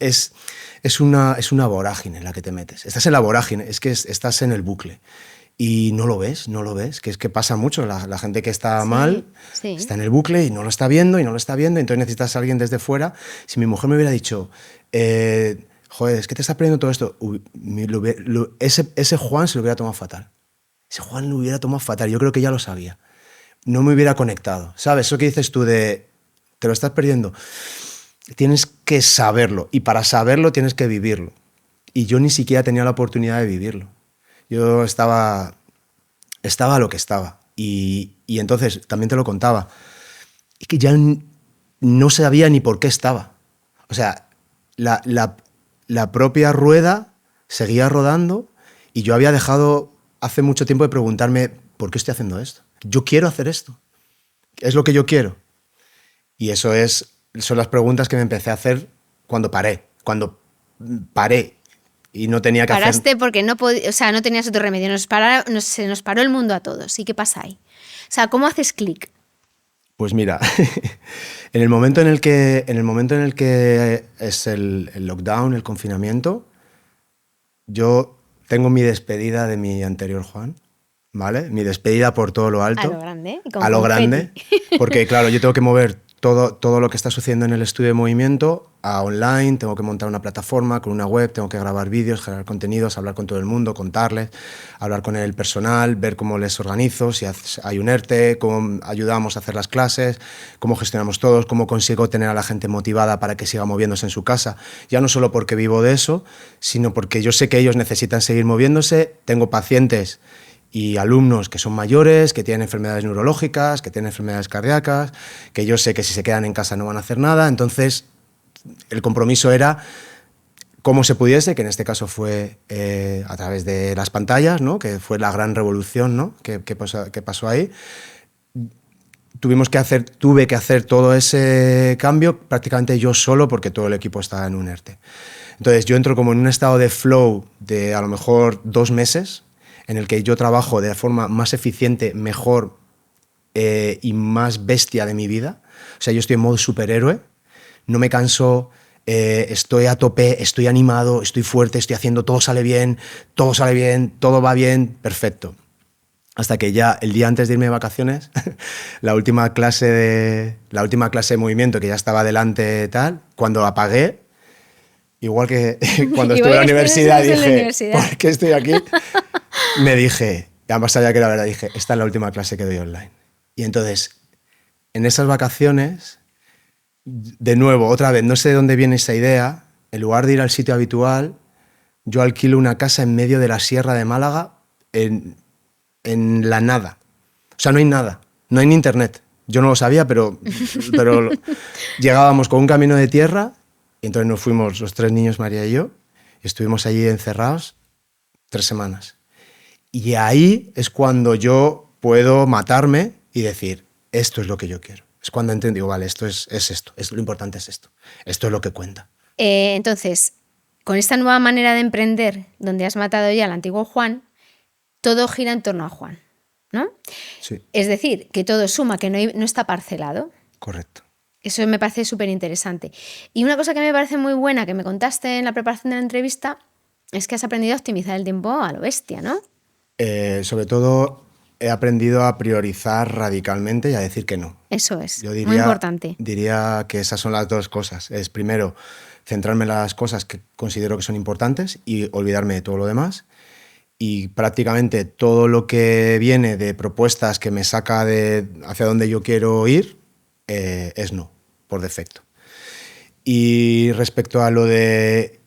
una vorágine en la que te metes. Estás en la vorágine, es que estás en el bucle. Y no lo ves, que es que pasa mucho. La gente que está mal está en el bucle y no lo está viendo, entonces necesitas a alguien desde fuera. Si mi mujer me hubiera dicho, joder, es que te estás perdiendo todo esto, ese Juan se lo hubiera tomado fatal. Ese Juan lo hubiera tomado fatal, yo creo que ya lo sabía. No me hubiera conectado, ¿sabes? Eso que dices tú de, te lo estás perdiendo, tienes que saberlo, y para saberlo tienes que vivirlo. Y yo ni siquiera tenía la oportunidad de vivirlo. Yo estaba lo que estaba. Y entonces, también te lo contaba, y que ya no sabía ni por qué estaba. O sea, la propia rueda seguía rodando y yo había dejado hace mucho tiempo de preguntarme, ¿por qué estoy haciendo esto? Yo quiero hacer esto. Es lo que yo quiero. Y son las preguntas que me empecé a hacer cuando paré. Y no tenía que Paraste hacer... porque no tenías otro remedio. Se nos paró el mundo a todos. ¿Y qué pasa ahí? O sea, ¿cómo haces clic? Pues mira, en el momento en el que es el lockdown, el confinamiento, yo tengo mi despedida de mi anterior Juan, ¿vale? Mi despedida por todo lo alto. A lo grande. A lo grande. Porque claro, yo tengo que mover todo lo que está sucediendo en el estudio de movimiento a online, tengo que montar una plataforma con una web, tengo que grabar vídeos, generar contenidos, hablar con todo el mundo, contarles, hablar con el personal, ver cómo les organizo, si hay un ERTE, cómo ayudamos a hacer las clases, cómo gestionamos todos, cómo consigo tener a la gente motivada para que siga moviéndose en su casa. Ya no solo porque vivo de eso, sino porque yo sé que ellos necesitan seguir moviéndose, tengo pacientes y alumnos que son mayores, que tienen enfermedades neurológicas, que tienen enfermedades cardíacas, que yo sé que si se quedan en casa no van a hacer nada. Entonces, el compromiso era cómo se pudiese, que en este caso fue a través de las pantallas, ¿no? Que fue la gran revolución, ¿no? que pasó ahí. Tuve que hacer todo ese cambio prácticamente yo solo, porque todo el equipo estaba en un ERTE. Entonces, yo entro como en un estado de flow de a lo mejor 2 meses, en el que yo trabajo de la forma más eficiente, mejor y más bestia de mi vida. O sea, yo estoy en modo superhéroe, no me canso, estoy a tope, estoy animado, estoy fuerte, estoy haciendo, todo sale bien, todo va bien, perfecto. Hasta que ya el día antes de irme de vacaciones, la última clase de movimiento que ya estaba delante tal, cuando apagué, igual que cuando estuve en la universidad dije, ¿por qué estoy aquí? Me dije, además sabía que era verdad, dije, esta es la última clase que doy online. Y entonces, en esas vacaciones, de nuevo, otra vez, no sé de dónde viene esa idea, en lugar de ir al sitio habitual, yo alquilo una casa en medio de la Sierra de Málaga, en la nada. O sea, no hay nada, no hay ni internet. Yo no lo sabía, pero llegábamos con un camino de tierra, y entonces nos fuimos los 3 niños, María y yo, y estuvimos allí encerrados 3 semanas. Y ahí es cuando yo puedo matarme y decir, esto es lo que yo quiero. Es cuando entendí, vale, esto es esto, lo importante es esto. Esto es lo que cuenta. Entonces, con esta nueva manera de emprender, donde has matado ya al antiguo Juan, todo gira en torno a Juan, ¿no? Sí. Es decir, que todo suma, que no está parcelado. Correcto. Eso me parece súper interesante. Y una cosa que me parece muy buena que me contaste en la preparación de la entrevista es que has aprendido a optimizar el tiempo a lo bestia, ¿no? Sobre todo he aprendido a priorizar radicalmente y a decir que no. Eso es, Yo muy importante. Diría que esas son las 2 cosas. Es primero centrarme en las cosas que considero que son importantes y olvidarme de todo lo demás. Y prácticamente todo lo que viene de propuestas que me saca de hacia donde yo quiero ir es no, por defecto. Y respecto a lo de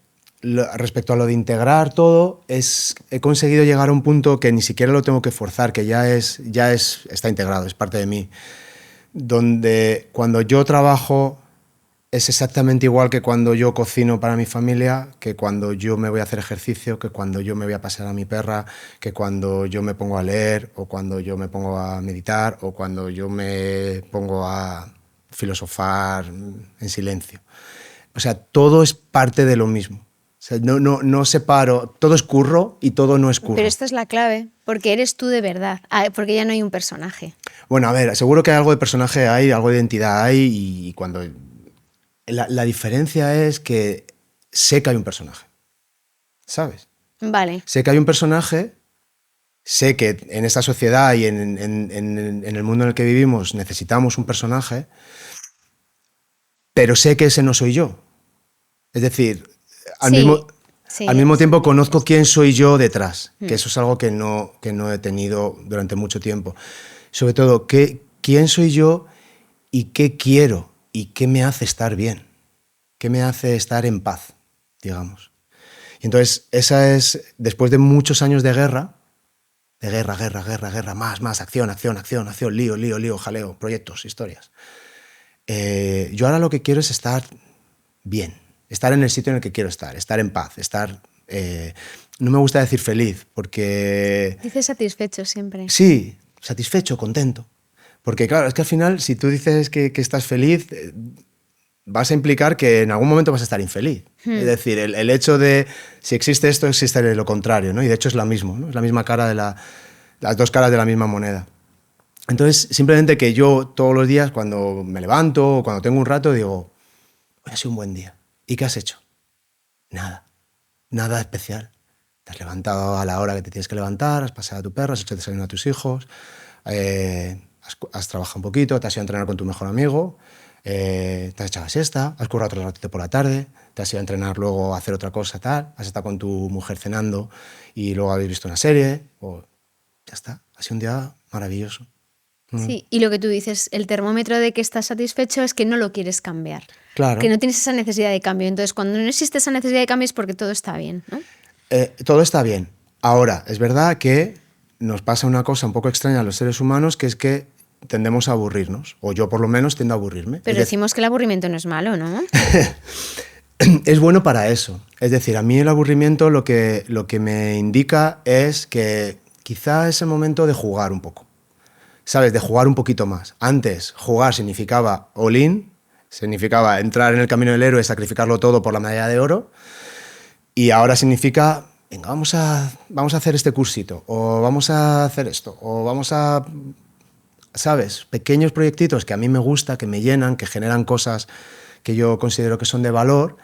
integrar todo, he conseguido llegar a un punto que ni siquiera lo tengo que forzar, que está integrado, es parte de mí, donde cuando yo trabajo es exactamente igual que cuando yo cocino para mi familia, que cuando yo me voy a hacer ejercicio, que cuando yo me voy a pasear a mi perra, que cuando yo me pongo a leer, o cuando yo me pongo a meditar, o cuando yo me pongo a filosofar en silencio. O sea, todo es parte de lo mismo. O sea, no separo, todo es curro y todo no es curro. Pero esta es la clave, porque eres tú de verdad, porque ya no hay un personaje. Bueno, a ver, seguro que algo de personaje hay, algo de identidad hay, y cuando... La diferencia es que sé que hay un personaje, ¿sabes? Vale. Sé que hay un personaje, sé que en esta sociedad y en el mundo en el que vivimos necesitamos un personaje, pero sé que ese no soy yo. Es decir, al mismo tiempo conozco quién soy yo detrás, que eso es algo que no he tenido durante mucho tiempo. Sobre todo, quién soy yo y qué quiero. ¿Y qué me hace estar bien? ¿Qué me hace estar en paz, digamos? Y entonces, esa es, después de muchos años de guerra, más, acción, lío, jaleo, proyectos, historias. Yo ahora lo que quiero es estar bien, estar en el sitio en el que quiero estar en paz, no me gusta decir feliz, porque... Dices satisfecho siempre. Sí, satisfecho, contento. Porque claro, es que al final, si tú dices que estás feliz, vas a implicar que en algún momento vas a estar infeliz. Es decir, el hecho de, si existe esto, existe lo contrario, ¿no? Y de hecho es lo mismo, ¿no? Es la misma cara las dos caras de la misma moneda. Entonces, simplemente que yo todos los días, cuando me levanto o cuando tengo un rato, digo, hoy ha sido un buen día. ¿Y qué has hecho? Nada especial. Te has levantado a la hora que te tienes que levantar, has paseado a tu perro, has hecho desayuno a tus hijos, has trabajado un poquito, te has ido a entrenar con tu mejor amigo, te has echado la siesta, has currado otro ratito por la tarde, te has ido a entrenar luego a hacer otra cosa, tal, has estado con tu mujer cenando y luego habéis visto una serie, o ya está, ha sido un día maravilloso. Sí, y lo que tú dices, el termómetro de que estás satisfecho es que no lo quieres cambiar. Claro. Que no tienes esa necesidad de cambio. Entonces, cuando no existe esa necesidad de cambio es porque todo está bien, ¿no? Todo está bien. Ahora, es verdad que nos pasa una cosa un poco extraña a los seres humanos, que es que tendemos a aburrirnos, o yo por lo menos tiendo a aburrirme. Pero decimos que el aburrimiento no es malo, ¿no? Es bueno para eso. Es decir, a mí el aburrimiento lo que me indica es que quizá es el momento de jugar un poco, ¿sabes? De jugar un poquito más. Antes, jugar significaba all-in, significaba entrar en el camino del héroe, sacrificarlo todo por la medalla de oro, y ahora significa, venga, vamos a hacer este cursito, o vamos a hacer esto, o vamos a... ¿Sabes? Pequeños proyectitos que a mí me gusta, que me llenan, que generan cosas que yo considero que son de valor,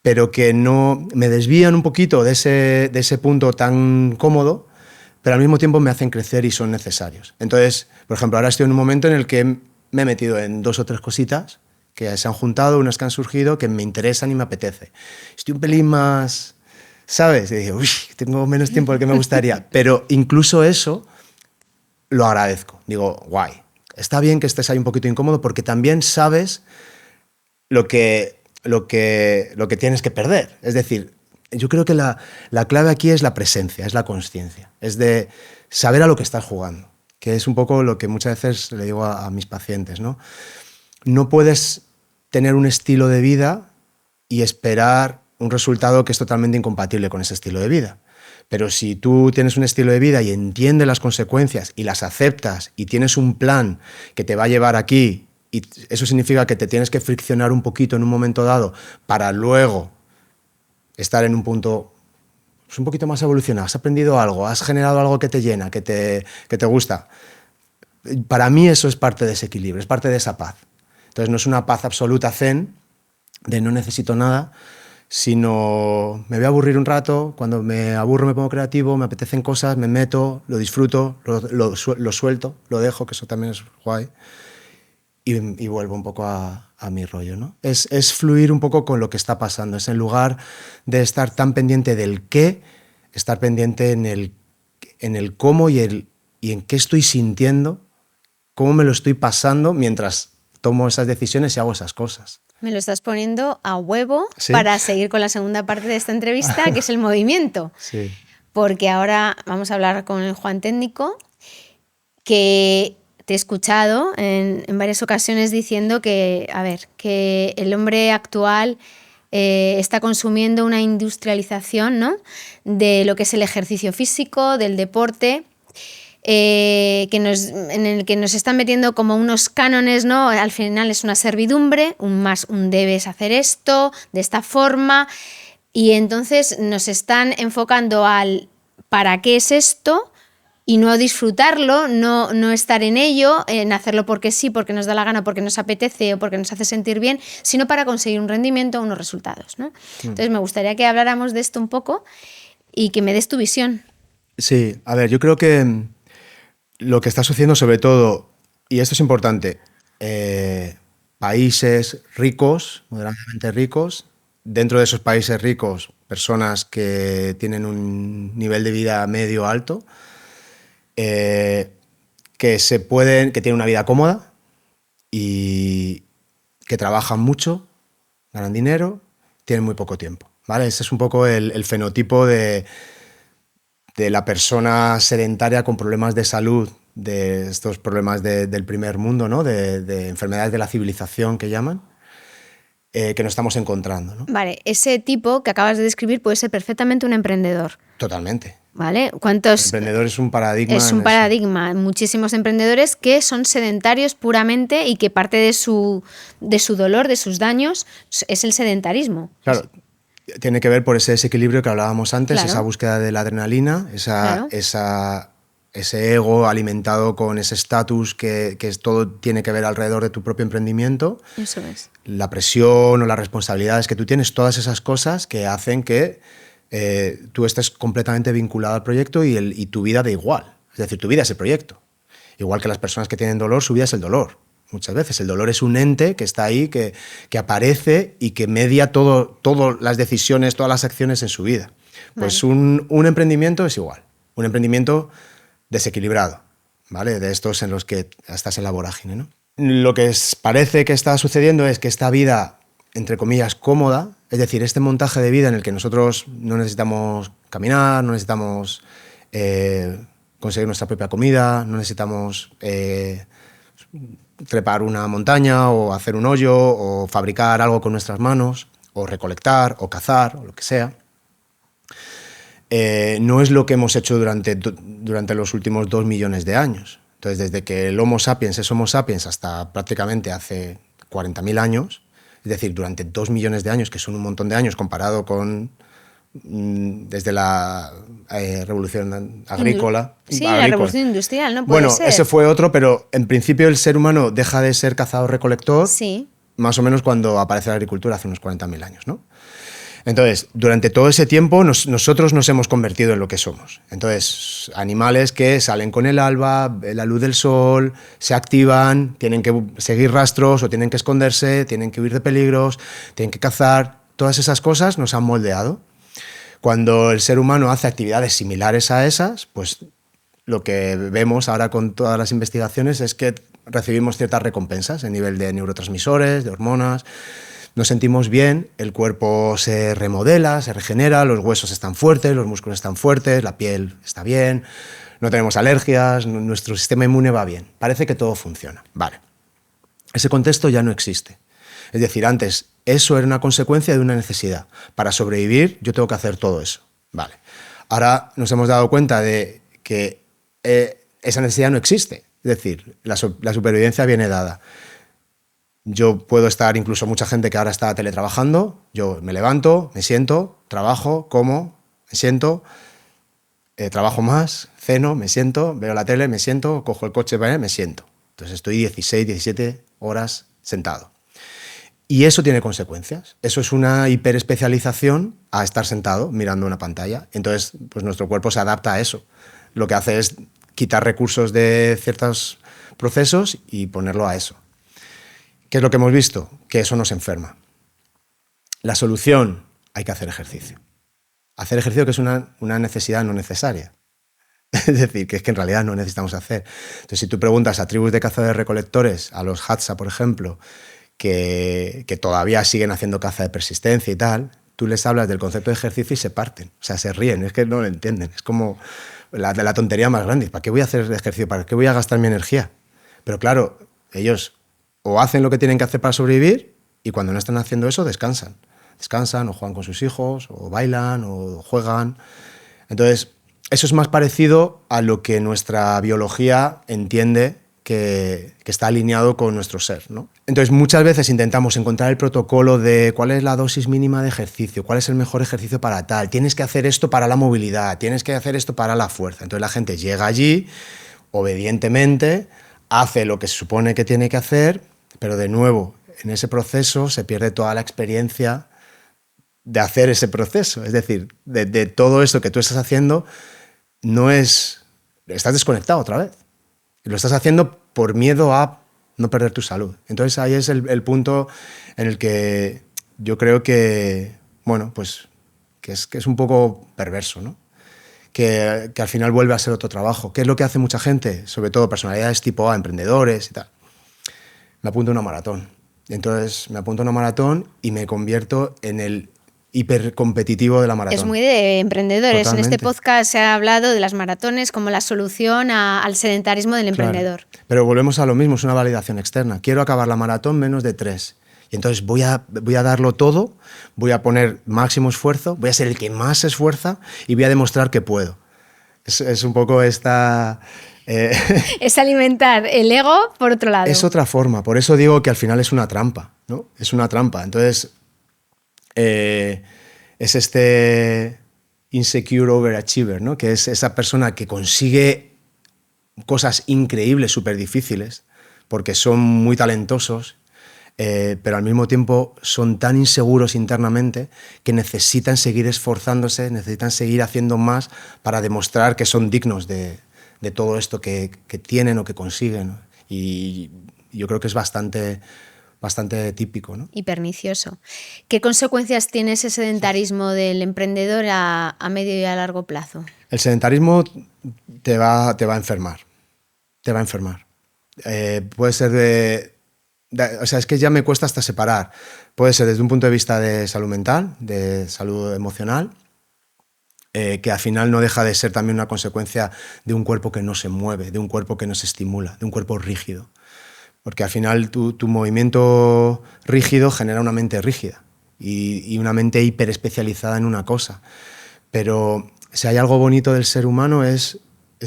pero que no me desvían un poquito de ese punto tan cómodo, pero al mismo tiempo me hacen crecer y son necesarios. Entonces, por ejemplo, ahora estoy en un momento en el que me he metido en 2 o 3 cositas que se han juntado, unas que han surgido, que me interesan y me apetece. Estoy un pelín más, ¿sabes? Y digo, uy, tengo menos tiempo del que me gustaría, pero incluso eso lo agradezco. Digo, guay, está bien que estés ahí un poquito incómodo porque también sabes lo que tienes que perder. Es decir, yo creo que la clave aquí es la presencia, es la consciencia, es de saber a lo que estás jugando, que es un poco lo que muchas veces le digo a mis pacientes, ¿no? No puedes tener un estilo de vida y esperar un resultado que es totalmente incompatible con ese estilo de vida. Pero si tú tienes un estilo de vida y entiendes las consecuencias y las aceptas y tienes un plan que te va a llevar aquí, y eso significa que te tienes que friccionar un poquito en un momento dado para luego estar en un punto pues, un poquito más evolucionado, has aprendido algo, has generado algo que te llena, que te gusta. Para mí eso es parte de ese equilibrio, es parte de esa paz. Entonces no es una paz absoluta zen, de no necesito nada, sino me voy a aburrir un rato, cuando me aburro me pongo creativo, me apetecen cosas, me meto, lo disfruto, lo suelto, lo dejo, que eso también es guay, y vuelvo un poco a mi rollo, ¿no? Es fluir un poco con lo que está pasando, es en lugar de estar tan pendiente del qué, estar pendiente en el cómo y en qué estoy sintiendo, cómo me lo estoy pasando mientras tomo esas decisiones y hago esas cosas. Me lo estás poniendo a huevo ¿Sí? para seguir con la segunda parte de esta entrevista, que es el movimiento. Sí. Porque ahora vamos a hablar con el Juan técnico, que te he escuchado en varias ocasiones diciendo que, a ver, que el hombre actual está consumiendo una industrialización, ¿no?, de lo que es el ejercicio físico, del deporte, en el que nos están metiendo como unos cánones, ¿no? Al final es una servidumbre, un debes hacer esto, de esta forma, y entonces nos están enfocando al ¿para qué es esto? Y no disfrutarlo, no estar en ello, en hacerlo porque sí, porque nos da la gana, porque nos apetece o porque nos hace sentir bien, sino para conseguir un rendimiento o unos resultados, ¿no? Entonces me gustaría que habláramos de esto un poco y que me des tu visión. Sí, a ver, yo creo que lo que está sucediendo sobre todo, y esto es importante, países ricos, moderadamente ricos, dentro de esos países ricos, personas que tienen un nivel de vida medio alto, que tienen una vida cómoda y que trabajan mucho, ganan dinero, tienen muy poco tiempo, ¿vale? Ese es un poco el fenotipo de la persona sedentaria con problemas de salud, de estos problemas del primer mundo, ¿no? De enfermedades de la civilización que llaman, que nos estamos encontrando, ¿no? Vale, ese tipo que acabas de describir puede ser perfectamente un emprendedor. Totalmente. ¿Vale? El ¿Cuántos? emprendedor es un paradigma. Es un paradigma. Muchísimos emprendedores que son sedentarios puramente y que parte de su dolor, de sus daños, es el sedentarismo. Claro, tiene que ver por ese desequilibrio que hablábamos antes, Claro. esa búsqueda de la adrenalina, Claro. ese ego alimentado con ese estatus que todo tiene que ver alrededor de tu propio emprendimiento. Eso es. La presión o las responsabilidades que tú tienes, todas esas cosas que hacen que tú estés completamente vinculado al proyecto y tu vida da igual. Es decir, tu vida es el proyecto. Igual que las personas que tienen dolor, su vida es el dolor. Muchas veces el dolor es un ente que está ahí, que aparece y que media todas las decisiones, todas las acciones en su vida. Pues vale. Un emprendimiento es igual. Un emprendimiento desequilibrado, ¿vale? De estos en los que estás en la vorágine, ¿no? Lo que parece que está sucediendo es que esta vida, entre comillas, cómoda, es decir, este montaje de vida en el que nosotros no necesitamos caminar, no necesitamos conseguir nuestra propia comida, no necesitamos trepar una montaña o hacer un hoyo o fabricar algo con nuestras manos o recolectar o cazar o lo que sea, no es lo que hemos hecho durante los últimos 2 millones de años. Entonces, desde que el Homo sapiens es Homo sapiens hasta prácticamente hace 40.000 años, es decir, durante 2 millones de años, que son un montón de años comparado con desde la revolución agrícola. Sí, la revolución industrial, ¿no? Bueno, ser. Ese fue otro, pero en principio el ser humano deja de ser cazador-recolector, sí, más o menos cuando aparece la agricultura hace unos 40.000 años, ¿no? Entonces, durante todo ese tiempo nosotros nos hemos convertido en lo que somos. Entonces, animales que salen con el alba, la luz del sol, se activan, tienen que seguir rastros o tienen que esconderse, tienen que huir de peligros, tienen que cazar. Todas esas cosas nos han moldeado. Cuando el ser humano hace actividades similares a esas, pues lo que vemos ahora con todas las investigaciones es que recibimos ciertas recompensas a nivel de neurotransmisores, de hormonas. Nos sentimos bien, el cuerpo se remodela, se regenera, los huesos están fuertes, los músculos están fuertes, la piel está bien, no tenemos alergias, nuestro sistema inmune va bien. Parece que todo funciona. Vale. Ese contexto ya no existe. Es decir, antes eso era una consecuencia de una necesidad. Para sobrevivir yo tengo que hacer todo eso. Vale. Ahora nos hemos dado cuenta de que esa necesidad no existe. Es decir, la supervivencia viene dada. Yo puedo estar, incluso mucha gente que ahora está teletrabajando, yo me levanto, me siento, trabajo, como, me siento, trabajo más, ceno, me siento, veo la tele, me siento, cojo el coche, me siento. Entonces estoy 16, 17 horas sentado. Y eso tiene consecuencias. Eso es una hiperespecialización a estar sentado mirando una pantalla. Entonces, pues nuestro cuerpo se adapta a eso. Lo que hace es quitar recursos de ciertos procesos y ponerlo a eso. ¿Qué es lo que hemos visto? Que eso nos enferma. La solución, hay que hacer ejercicio. Hacer ejercicio, que es una necesidad no necesaria. Es decir, que es que en realidad no necesitamos hacer. Entonces, si tú preguntas a tribus de cazadores-recolectores, a los Hadza, por ejemplo, que todavía siguen haciendo caza de persistencia y tal, tú les hablas del concepto de ejercicio y se parten, o sea, se ríen, es que no lo entienden, es como la tontería más grande. ¿Para qué voy a hacer ejercicio? ¿Para qué voy a gastar mi energía? Pero claro, ellos o hacen lo que tienen que hacer para sobrevivir y cuando no están haciendo eso descansan. Descansan o juegan con sus hijos o bailan o juegan. Entonces, eso es más parecido a lo que nuestra biología entiende que está alineado con nuestro ser, ¿no? Entonces, muchas veces intentamos encontrar el protocolo de cuál es la dosis mínima de ejercicio, cuál es el mejor ejercicio para tal, tienes que hacer esto para la movilidad, tienes que hacer esto para la fuerza. Entonces la gente llega allí, obedientemente, hace lo que se supone que tiene que hacer, pero de nuevo, en ese proceso se pierde toda la experiencia de hacer ese proceso. Es decir, de todo esto que tú estás haciendo, estás desconectado otra vez. Y lo estás haciendo por miedo a no perder tu salud. Entonces ahí es el punto en el que yo creo que, bueno, pues que es un poco perverso, ¿no? Que al final vuelve a ser otro trabajo. ¿Qué es lo que hace mucha gente? Sobre todo personalidades tipo A, emprendedores y tal. Me apunto a una maratón. Entonces me apunto a una maratón y me convierto en el hipercompetitivo de la maratón. Es muy de emprendedores. Totalmente. En este podcast se ha hablado de las maratones como la solución al sedentarismo del emprendedor. Claro. Pero volvemos a lo mismo, es una validación externa. Quiero acabar la maratón menos de 3. Y entonces voy a darlo todo, voy a poner máximo esfuerzo, voy a ser el que más se esfuerza y voy a demostrar que puedo. Es un poco esta... Es alimentar el ego por otro lado. Es otra forma, por eso digo que al final es una trampa, ¿no? Es una trampa. Entonces, es este insecure overachiever, ¿no? Que es esa persona que consigue cosas increíbles, súper difíciles, porque son muy talentosos, pero al mismo tiempo son tan inseguros internamente que necesitan seguir esforzándose, necesitan seguir haciendo más para demostrar que son dignos de todo esto que tienen o que consiguen, ¿no? Y yo creo que es bastante típico, ¿no? Y pernicioso. ¿Qué consecuencias tiene ese sedentarismo del emprendedor a medio y a largo plazo? El sedentarismo te va a enfermar. Te va a enfermar. Puede ser o sea, es que ya me cuesta hasta separar. Puede ser desde un punto de vista de salud mental, de salud emocional, que al final no deja de ser también una consecuencia de un cuerpo que no se mueve, de un cuerpo que no se estimula, de un cuerpo rígido. Porque al final tu movimiento rígido genera una mente rígida y una mente hiperespecializada en una cosa. Pero si hay algo bonito del ser humano es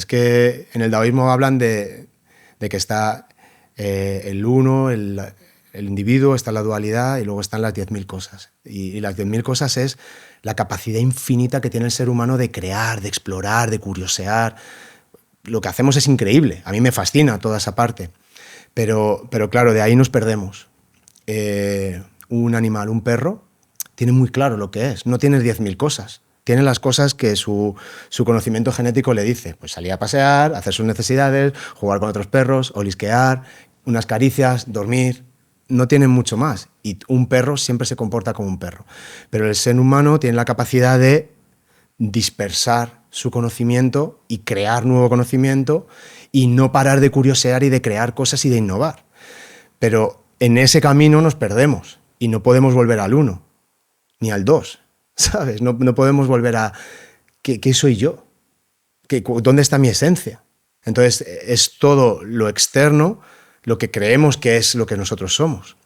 que en el taoísmo hablan de que está el uno, el individuo, está la dualidad y luego están las 10.000 cosas. Y las 10.000 cosas es la capacidad infinita que tiene el ser humano de crear, de explorar, de curiosear. Lo que hacemos es increíble. A mí me fascina toda esa parte. Pero claro, de ahí nos perdemos. Un animal, un perro, tiene muy claro lo que es. No tiene 10.000 cosas. Tiene las cosas que su conocimiento genético le dice. Pues salir a pasear, hacer sus necesidades, jugar con otros perros, olisquear, unas caricias, dormir. No tienen mucho más. Y un perro siempre se comporta como un perro. Pero el ser humano tiene la capacidad de dispersar su conocimiento y crear nuevo conocimiento y no parar de curiosear y de crear cosas y de innovar. Pero en ese camino nos perdemos y no podemos volver al 1 ni al 2, ¿sabes? No podemos volver a ¿qué soy yo? ¿Dónde está mi esencia? Entonces es todo lo externo lo que creemos que es lo que nosotros somos.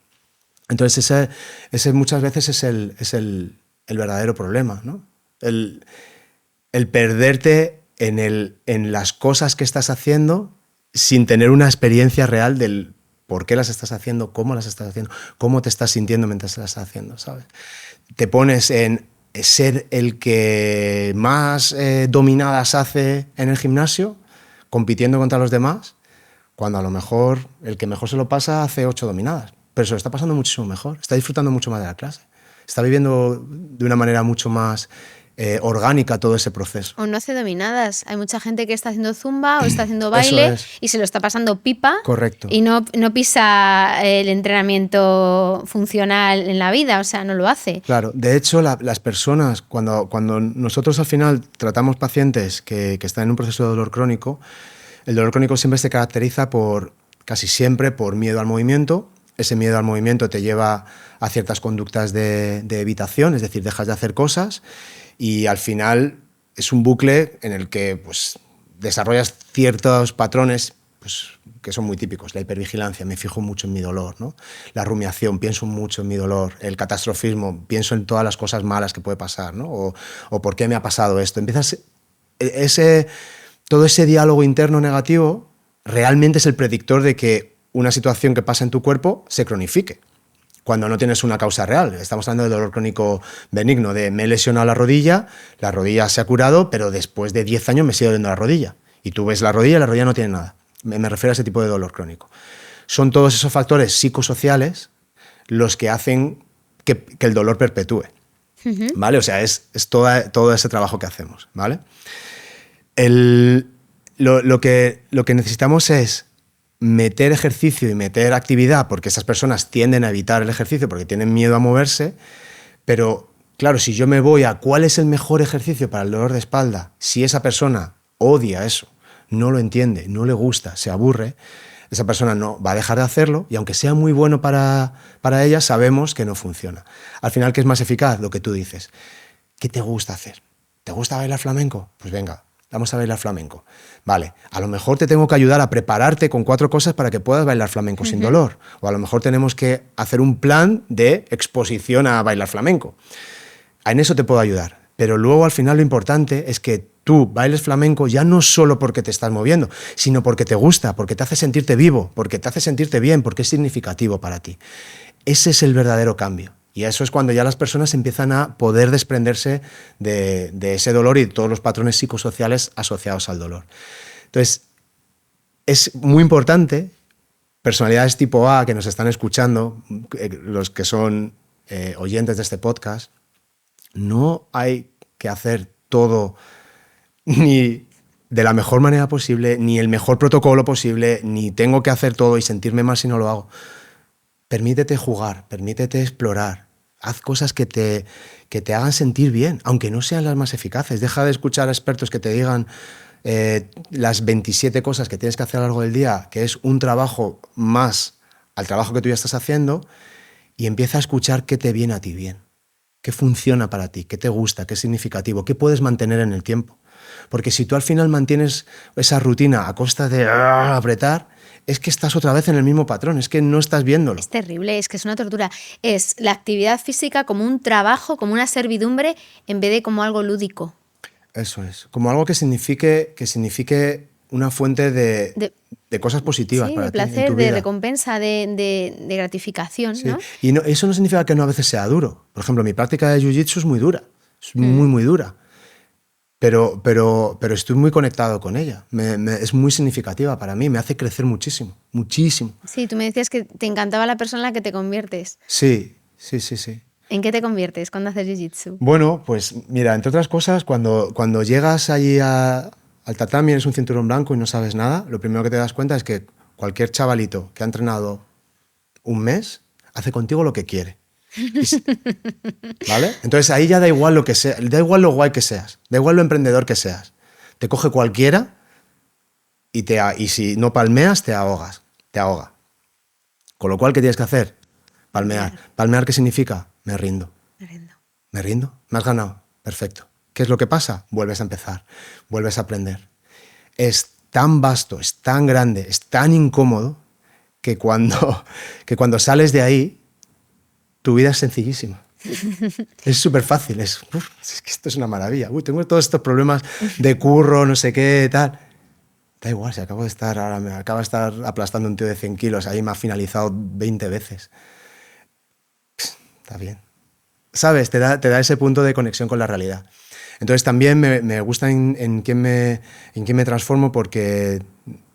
Entonces ese muchas veces es el verdadero problema, ¿no? El perderte en las cosas que estás haciendo sin tener una experiencia real del por qué las estás haciendo, cómo las estás haciendo, cómo te estás sintiendo mientras las estás haciendo, ¿sabes? Te pones en ser el que más dominadas hace en el gimnasio, compitiendo contra los demás, cuando a lo mejor el que mejor se lo pasa hace 8 dominadas, pero se lo está pasando muchísimo mejor, está disfrutando mucho más de la clase, está viviendo de una manera mucho más orgánica todo ese proceso. O no hace dominadas. Hay mucha gente que está haciendo zumba o está haciendo baile y se lo está pasando pipa. Correcto. Y no pisa el entrenamiento funcional en la vida, o sea, no lo hace. Claro, de hecho las personas, cuando nosotros al final tratamos pacientes que están en un proceso de dolor crónico, el dolor crónico siempre se caracteriza casi siempre por miedo al movimiento ese miedo al movimiento te lleva a ciertas conductas de evitación, es decir, dejas de hacer cosas y al final es un bucle en el que pues, desarrollas ciertos patrones pues, que son muy típicos. La hipervigilancia, me fijo mucho en mi dolor, ¿no? La rumiación, pienso mucho en mi dolor. El catastrofismo, pienso en todas las cosas malas que puede pasar, ¿no? O por qué me ha pasado esto. Empiezas todo ese diálogo interno negativo realmente es el predictor de que una situación que pasa en tu cuerpo se cronifique, cuando no tienes una causa real. Estamos hablando de dolor crónico benigno, de me he lesionado la rodilla se ha curado, pero después de 10 años me sigue doliendo la rodilla. Y tú ves la rodilla no tiene nada. Me refiero a ese tipo de dolor crónico. Son todos esos factores psicosociales los que hacen que el dolor perpetúe. ¿Vale? O sea, es todo ese trabajo que hacemos, ¿vale? Lo que necesitamos es meter ejercicio y meter actividad, porque esas personas tienden a evitar el ejercicio porque tienen miedo a moverse, pero claro, si yo me voy a cuál es el mejor ejercicio para el dolor de espalda, si esa persona odia eso, no lo entiende, no le gusta, se aburre, esa persona no va a dejar de hacerlo y aunque sea muy bueno para ella, sabemos que no funciona. Al final, ¿qué es más eficaz? Lo que tú dices. ¿Qué te gusta hacer? ¿Te gusta bailar flamenco? Pues venga, vamos a bailar flamenco. Vale, a lo mejor te tengo que ayudar a prepararte con 4 cosas para que puedas bailar flamenco sin dolor. O a lo mejor tenemos que hacer un plan de exposición a bailar flamenco. En eso te puedo ayudar. Pero luego al final lo importante es que tú bailes flamenco ya no solo porque te estás moviendo, sino porque te gusta, porque te hace sentirte vivo, porque te hace sentirte bien, porque es significativo para ti. Ese es el verdadero cambio. Y eso es cuando ya las personas empiezan a poder desprenderse de ese dolor y de todos los patrones psicosociales asociados al dolor. Entonces, es muy importante, personalidades tipo A que nos están escuchando, los que son oyentes de este podcast, no hay que hacer todo ni de la mejor manera posible, ni el mejor protocolo posible, ni tengo que hacer todo y sentirme mal si no lo hago. Permítete jugar, permítete explorar, haz cosas que te hagan sentir bien, aunque no sean las más eficaces. Deja de escuchar a expertos que te digan las 27 cosas que tienes que hacer a lo largo del día, que es un trabajo más al trabajo que tú ya estás haciendo, y empieza a escuchar qué te viene a ti bien, qué funciona para ti, qué te gusta, qué es significativo, qué puedes mantener en el tiempo. Porque si tú al final mantienes esa rutina a costa de apretar, es que estás otra vez en el mismo patrón, es que no estás viéndolo. Es terrible, es que es una tortura. Es la actividad física como un trabajo, como una servidumbre, en vez de como algo lúdico. Eso es, como algo que signifique una fuente de cosas positivas, sí, para ti, de placer, en tu vida. de recompensa, de gratificación, sí. ¿No? Y no, eso no significa que no a veces sea duro. Por ejemplo, mi práctica de jiu-jitsu es muy dura, es muy dura. Pero estoy muy conectado con ella. Es muy significativa para mí, me hace crecer muchísimo, muchísimo. Sí, tú me decías que te encantaba la persona en la que te conviertes. Sí. ¿En qué te conviertes cuando haces jiu-jitsu? Bueno, pues mira, entre otras cosas, cuando llegas allí al tatami, eres un cinturón blanco y no sabes nada, lo primero que te das cuenta es que cualquier chavalito que ha entrenado un mes hace contigo lo que quiere. ¿Vale? Entonces ahí ya da igual lo que sea, da igual lo guay que seas, da igual lo emprendedor que seas. Te coge cualquiera y si no palmeas, te ahoga. Con lo cual, ¿qué tienes que hacer? Palmear. ¿Palmear qué significa? Me rindo. ¿Me rindo? ¿Me has ganado? Perfecto. ¿Qué es lo que pasa? Vuelves a empezar, vuelves a aprender. Es tan vasto, es tan grande, es tan incómodo que cuando sales de ahí, tu vida es sencillísima. Es súper fácil. Es que esto es una maravilla. Tengo todos estos problemas de curro, no sé qué, tal. Da igual, si acaba de estar aplastando un tío de 100 kilos, ahí me ha finalizado 20 veces. Está bien. ¿Sabes? Te da ese punto de conexión con la realidad. Entonces también me gusta en quién me transformo porque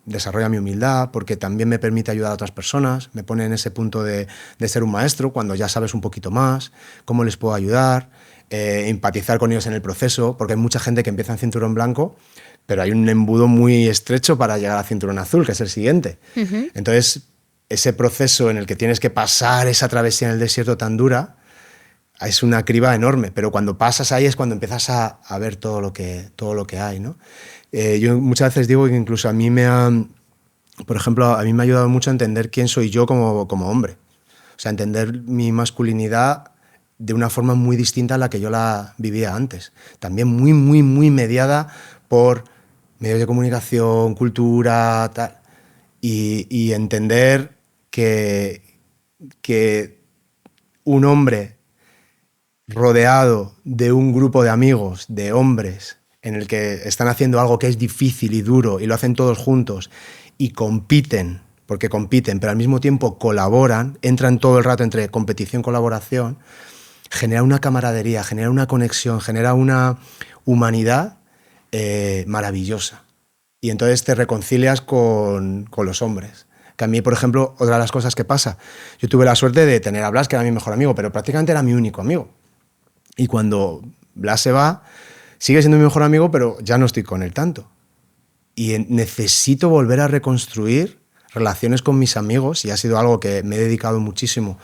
desarrolla mi humildad, porque también me permite ayudar a otras personas, me pone en ese punto de ser un maestro cuando ya sabes un poquito más, cómo les puedo ayudar, empatizar con ellos en el proceso, porque hay mucha gente que empieza en cinturón blanco, pero hay un embudo muy estrecho para llegar a cinturón azul, que es el siguiente. Uh-huh. Entonces, ese proceso en el que tienes que pasar esa travesía en el desierto tan dura, es una criba enorme, pero cuando pasas ahí es cuando empiezas a ver todo lo que hay, ¿no? Yo muchas veces digo que incluso por ejemplo, a mí me ha ayudado mucho a entender quién soy yo como hombre. O sea, entender mi masculinidad de una forma muy distinta a la que yo la vivía antes. También muy, muy, muy mediada por medios de comunicación, cultura, tal. Y entender que un hombre rodeado de un grupo de amigos, de hombres, en el que están haciendo algo que es difícil y duro y lo hacen todos juntos y compiten, porque compiten, pero al mismo tiempo colaboran, entran todo el rato entre competición y colaboración, genera una camaradería, genera una conexión, genera una humanidad maravillosa. Y entonces te reconcilias con los hombres. Que a mí, por ejemplo, otra de las cosas que pasa, yo tuve la suerte de tener a Blas, que era mi mejor amigo, pero prácticamente era mi único amigo. Y cuando Blas se va, sigue siendo mi mejor amigo, pero ya no estoy con él tanto. Y necesito volver a reconstruir relaciones con mis amigos, y ha sido algo que me he dedicado muchísimo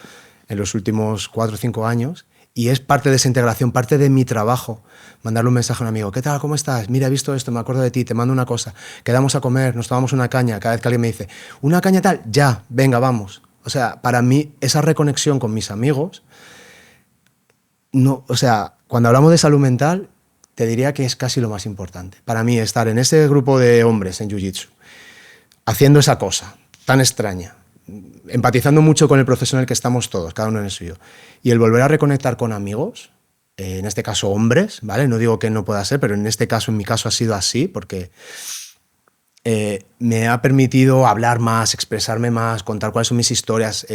en los últimos 4 o 5 años, y es parte de esa integración, parte de mi trabajo, mandarle un mensaje a un amigo: ¿qué tal? ¿Cómo estás? Mira, he visto esto, me acuerdo de ti, te mando una cosa, quedamos a comer, nos tomamos una caña, cada vez que alguien me dice ¿una caña tal? Ya, venga, vamos. O sea, para mí esa reconexión con mis amigos, no, o sea, cuando hablamos de salud mental, te diría que es casi lo más importante. Para mí, estar en ese grupo de hombres en Jiu-Jitsu, haciendo esa cosa tan extraña, empatizando mucho con el proceso en el que estamos todos, cada uno en el suyo, y el volver a reconectar con amigos, en este caso hombres, ¿vale? No digo que no pueda ser, pero en este caso, en mi caso, ha sido así, porque me ha permitido hablar más, expresarme más, contar cuáles son mis historias,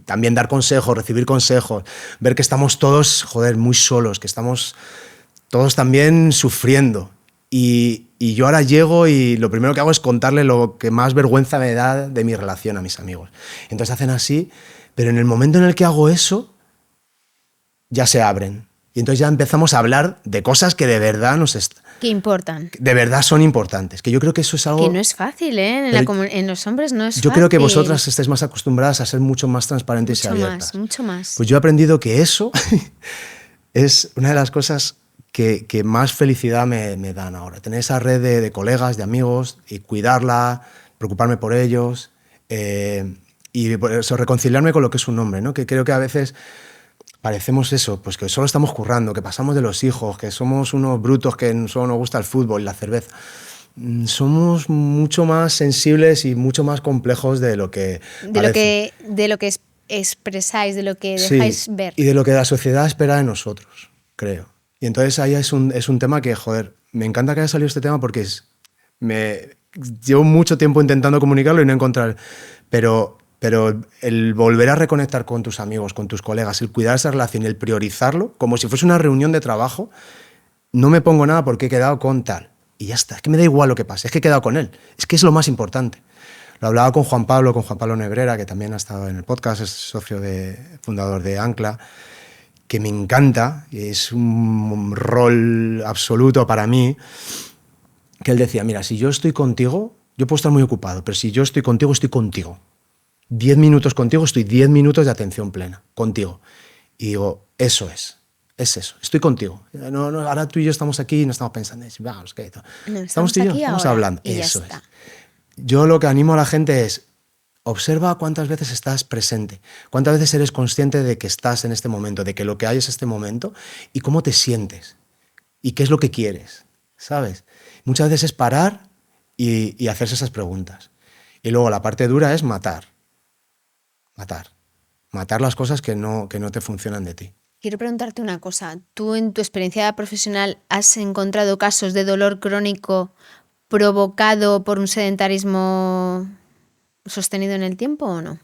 también dar consejos, recibir consejos, ver que estamos todos, joder, muy solos, que estamos todos también sufriendo. Y yo ahora llego y lo primero que hago es contarle lo que más vergüenza me da de mi relación a mis amigos. Entonces hacen así, pero en el momento en el que hago eso, ya se abren. Y entonces ya empezamos a hablar de cosas que de verdad que importan. De verdad son importantes. Que yo creo que eso es algo... Que no es fácil, ¿eh? En los hombres no es fácil. Yo creo que vosotras estáis más acostumbradas a ser mucho más transparentes y abiertas. Mucho más. Pues yo he aprendido que eso es una de las cosas que más felicidad me dan ahora. Tener esa red de colegas, de amigos, y cuidarla, preocuparme por ellos, y por eso reconciliarme con lo que es un hombre, ¿no? Que creo que a veces parecemos eso, pues que solo estamos currando, que pasamos de los hijos, que somos unos brutos que solo nos gusta el fútbol y la cerveza. Somos mucho más sensibles y mucho más complejos de lo que parece. De lo que expresáis, de lo que dejáis ver. Y de lo que la sociedad espera de nosotros, creo. Y entonces ahí es un tema que, joder, me encanta que haya salido este tema porque llevo mucho tiempo intentando comunicarlo y no encontrar... Pero el volver a reconectar con tus amigos, con tus colegas, el cuidar esa relación y el priorizarlo, como si fuese una reunión de trabajo, no me pongo nada porque he quedado con tal. Y ya está, es que me da igual lo que pase, es que he quedado con él. Es que es lo más importante. Lo hablaba con Juan Pablo Nebrera, que también ha estado en el podcast, es socio fundador de Ancla, que me encanta, es un rol absoluto para mí, que él decía: mira, si yo estoy contigo, yo puedo estar muy ocupado, pero si yo estoy contigo, estoy contigo. 10 minutos contigo, estoy 10 minutos de atención plena, contigo. Y digo, eso es eso, estoy contigo. No, ahora tú y yo estamos aquí y no estamos pensando, vamos, ¿qué? No, estamos tú y yo, estamos hablando. Y eso es. Yo lo que animo a la gente es: observa cuántas veces estás presente, cuántas veces eres consciente de que estás en este momento, de que lo que hay es este momento, y cómo te sientes, y qué es lo que quieres, ¿sabes? Muchas veces es parar y hacerse esas preguntas. Y luego la parte dura es matar las cosas que no te funcionan de ti. Quiero preguntarte una cosa. ¿Tú en tu experiencia profesional has encontrado casos de dolor crónico provocado por un sedentarismo sostenido en el tiempo o no?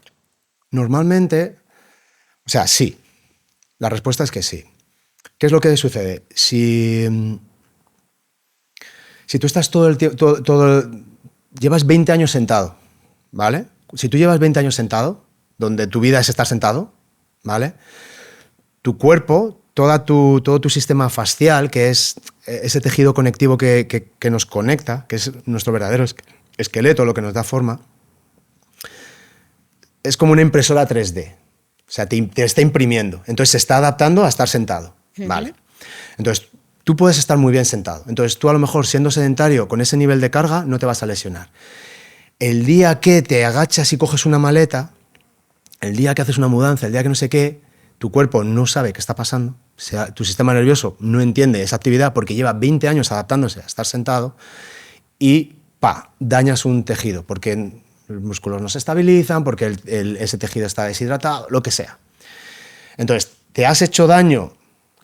Normalmente, o sea, sí. La respuesta es que sí. ¿Qué es lo que sucede? Si tú estás todo el tiempo, llevas 20 años sentado, ¿vale? Si tú llevas 20 años sentado, donde tu vida es estar sentado, ¿vale? Tu cuerpo, todo tu sistema fascial, que es ese tejido conectivo que nos conecta, que es nuestro verdadero esqueleto, lo que nos da forma, es como una impresora 3D. O sea, te está imprimiendo. Entonces se está adaptando a estar sentado. Vale. Entonces, tú puedes estar muy bien sentado. Entonces, tú a lo mejor siendo sedentario con ese nivel de carga no te vas a lesionar. El día que te agachas y coges una maleta, el día que haces una mudanza, el día que no sé qué, tu cuerpo no sabe qué está pasando, o sea, tu sistema nervioso no entiende esa actividad porque lleva 20 años adaptándose a estar sentado y dañas un tejido porque los músculos no se estabilizan, porque ese tejido está deshidratado, lo que sea. Entonces, te has hecho daño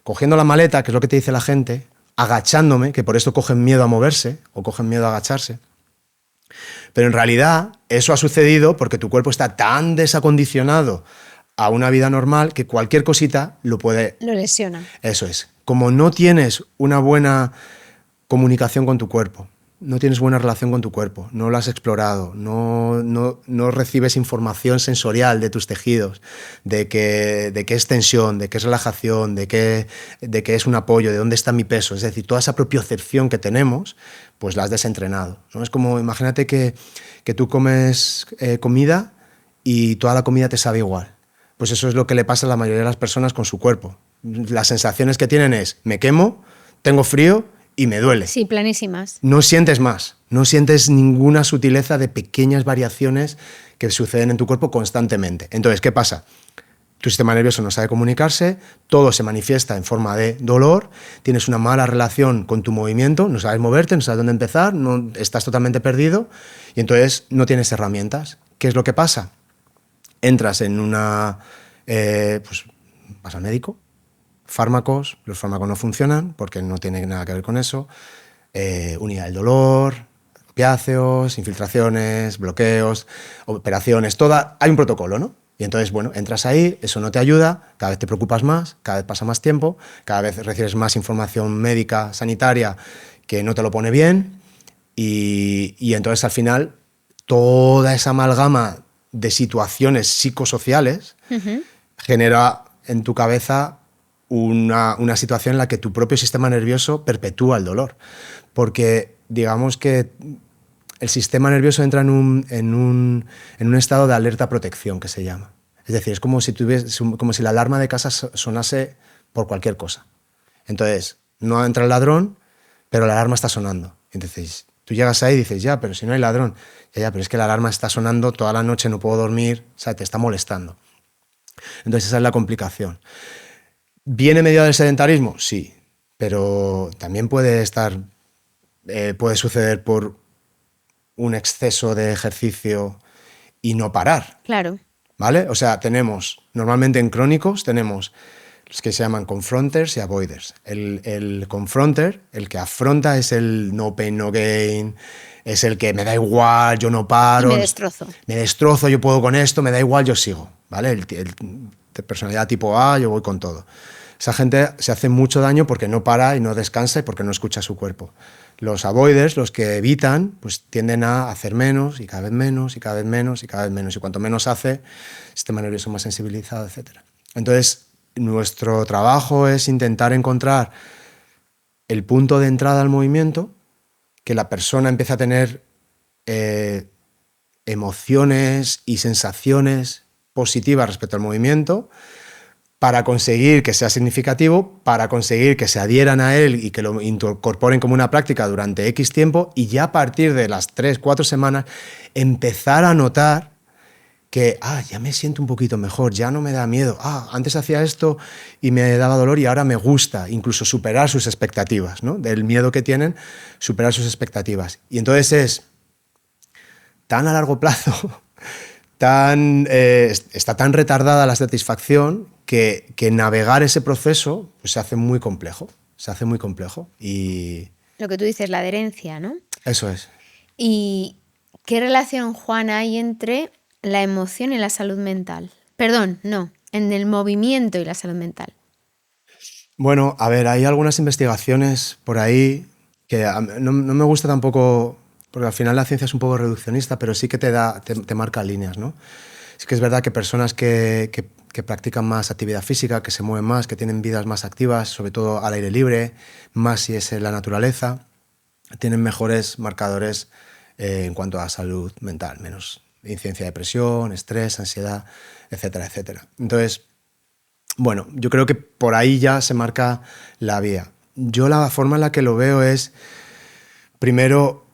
cogiendo la maleta, que es lo que te dice la gente, agachándome, que por esto cogen miedo a moverse o cogen miedo a agacharse. Pero en realidad eso ha sucedido porque tu cuerpo está tan desacondicionado a una vida normal que cualquier cosita lo puede... Lo lesiona. Eso es. Como no tienes una buena comunicación con tu cuerpo, no tienes buena relación con tu cuerpo, no lo has explorado, no recibes información sensorial de tus tejidos, de qué es tensión, de qué es relajación, de qué es un apoyo, de dónde está mi peso. Es decir, toda esa propiocepción que tenemos, pues la has desentrenado, ¿no? Es como, imagínate que tú comes comida y toda la comida te sabe igual. Pues eso es lo que le pasa a la mayoría de las personas con su cuerpo. Las sensaciones que tienen es, me quemo, tengo frío y me duele. Sí, planísimas. No sientes más, no sientes ninguna sutileza de pequeñas variaciones que suceden en tu cuerpo constantemente. Entonces, ¿qué pasa? Tu sistema nervioso no sabe comunicarse, todo se manifiesta en forma de dolor, tienes una mala relación con tu movimiento, no sabes moverte, no sabes dónde empezar, estás totalmente perdido y entonces no tienes herramientas. ¿Qué es lo que pasa? Entras en una... pues vas al médico, fármacos, los fármacos no funcionan porque no tienen nada que ver con eso, unidad del dolor, opiáceos, infiltraciones, bloqueos, operaciones, hay un protocolo, ¿no? Y entonces, bueno, entras ahí, eso no te ayuda, cada vez te preocupas más, cada vez pasa más tiempo, cada vez recibes más información médica, sanitaria, que no te lo pone bien, y entonces al final toda esa amalgama de situaciones psicosociales genera en tu cabeza una situación en la que tu propio sistema nervioso perpetúa el dolor. Porque digamos que el sistema nervioso entra en un estado de alerta protección, que se llama. Es decir, es como si la alarma de casa sonase por cualquier cosa. Entonces, no entra el ladrón, pero la alarma está sonando. Entonces, tú llegas ahí y dices, ya, pero si no hay ladrón. Ya, pero es que la alarma está sonando toda la noche, no puedo dormir, o sea, te está molestando. Entonces, esa es la complicación. ¿Viene mediado del sedentarismo? Sí, pero también puede suceder por un exceso de ejercicio y no parar. Claro. ¿Vale? O sea, normalmente en crónicos tenemos los que se llaman confronters y avoiders. El confronter, el que afronta, es el no pain, no gain, es el que me da igual, yo no paro. Y me destrozo. Me destrozo, yo puedo con esto, me da igual, yo sigo. ¿Vale? El de personalidad tipo A, yo voy con todo. Esa gente se hace mucho daño porque no para y no descansa y porque no escucha su cuerpo. Los avoiders, los que evitan, pues tienden a hacer menos y cada vez menos y cada vez menos y cada vez menos. Y cuanto menos hace, sistema nervioso más sensibilizado, etc. Entonces, nuestro trabajo es intentar encontrar el punto de entrada al movimiento, que la persona empiece a tener emociones y sensaciones positivas respecto al movimiento, para conseguir que sea significativo, para conseguir que se adhieran a él y que lo incorporen como una práctica durante X tiempo, y ya a partir de las 3-4 semanas empezar a notar que ya me siento un poquito mejor, ya no me da miedo, antes hacía esto y me daba dolor y ahora me gusta, incluso superar sus expectativas, ¿no? Del miedo que tienen, superar sus expectativas. Y entonces es tan a largo plazo, está tan retardada la satisfacción que navegar ese proceso pues, se hace muy complejo. Y Lo que tú dices, la adherencia, ¿no? Eso es. ¿Y qué relación, Juan, hay entre la emoción y la salud mental? Perdón, no, en el movimiento y la salud mental. Bueno, a ver, hay algunas investigaciones por ahí que no me gusta tampoco, porque al final la ciencia es un poco reduccionista, pero sí que te marca líneas, ¿no? Sí que es verdad que personas que practican más actividad física, que se mueven más, que tienen vidas más activas, sobre todo al aire libre, más si es en la naturaleza, tienen mejores marcadores en cuanto a salud mental, menos incidencia de depresión, estrés, ansiedad, etcétera, etcétera. Entonces, bueno, yo creo que por ahí ya se marca la vía. Yo la forma en la que lo veo es, primero,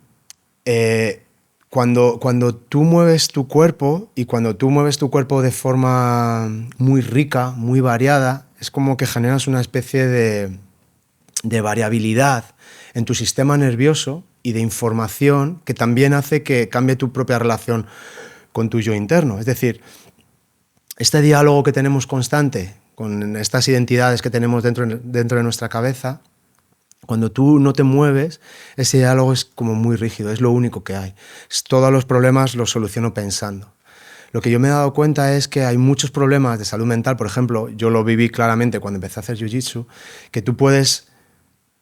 Cuando tú mueves tu cuerpo y cuando tú mueves tu cuerpo de forma muy rica, muy variada, es como que generas una especie de variabilidad en tu sistema nervioso y de información que también hace que cambie tu propia relación con tu yo interno. Es decir, este diálogo que tenemos constante con estas identidades que tenemos dentro de nuestra cabeza, cuando tú no te mueves, ese diálogo es como muy rígido, es lo único que hay. Todos los problemas los soluciono pensando. Lo que yo me he dado cuenta es que hay muchos problemas de salud mental, por ejemplo, yo lo viví claramente cuando empecé a hacer jiu-jitsu, que tú puedes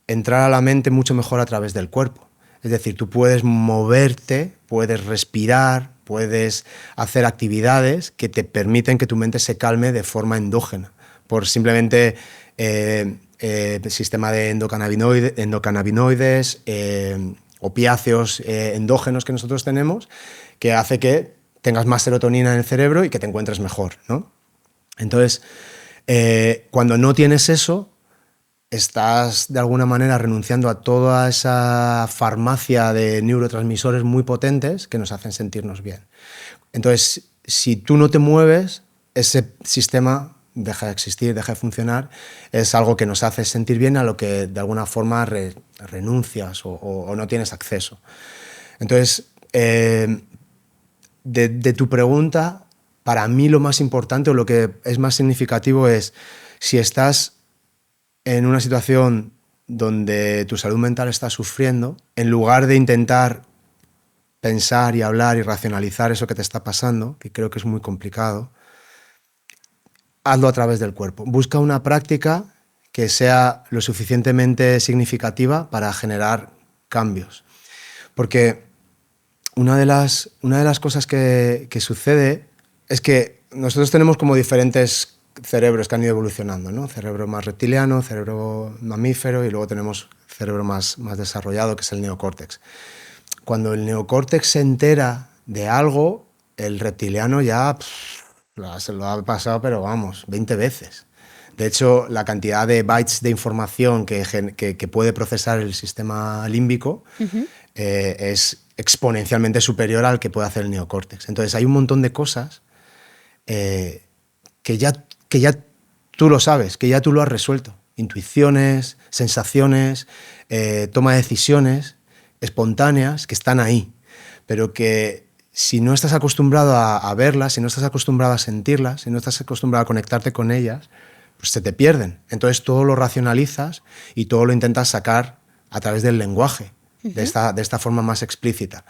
entrar a la mente mucho mejor a través del cuerpo. Es decir, tú puedes moverte, puedes respirar, puedes hacer actividades que te permiten que tu mente se calme de forma endógena, por simplemente sistema de endocannabinoides, opiáceos endógenos que nosotros tenemos, que hace que tengas más serotonina en el cerebro y que te encuentres mejor, ¿no? Entonces, cuando no tienes eso, estás de alguna manera renunciando a toda esa farmacia de neurotransmisores muy potentes que nos hacen sentirnos bien. Entonces, si tú no te mueves, ese sistema deja de existir, deja de funcionar, es algo que nos hace sentir bien a lo que de alguna forma renuncias o no tienes acceso. Entonces, de tu pregunta, para mí lo más importante o lo que es más significativo es si estás en una situación donde tu salud mental está sufriendo, en lugar de intentar pensar y hablar y racionalizar eso que te está pasando, que creo que es muy complicado, hazlo a través del cuerpo. Busca una práctica que sea lo suficientemente significativa para generar cambios. Porque una de las cosas que sucede es que nosotros tenemos como diferentes cerebros que han ido evolucionando, ¿no? Cerebro más reptiliano, cerebro mamífero y luego tenemos cerebro más desarrollado, que es el neocórtex. Cuando el neocórtex se entera de algo, el reptiliano ya se lo ha pasado, pero vamos, 20 veces. De hecho, la cantidad de bytes de información que puede procesar el sistema límbico es exponencialmente superior al que puede hacer el neocórtex. Entonces, hay un montón de cosas que ya tú lo sabes, que ya tú lo has resuelto. Intuiciones, sensaciones, toma de decisiones espontáneas que están ahí, pero que si no estás acostumbrado a verlas, si no estás acostumbrado a sentirlas, si no estás acostumbrado a conectarte con ellas, pues se te pierden. Entonces todo lo racionalizas y todo lo intentas sacar a través del lenguaje, de esta forma más explícita.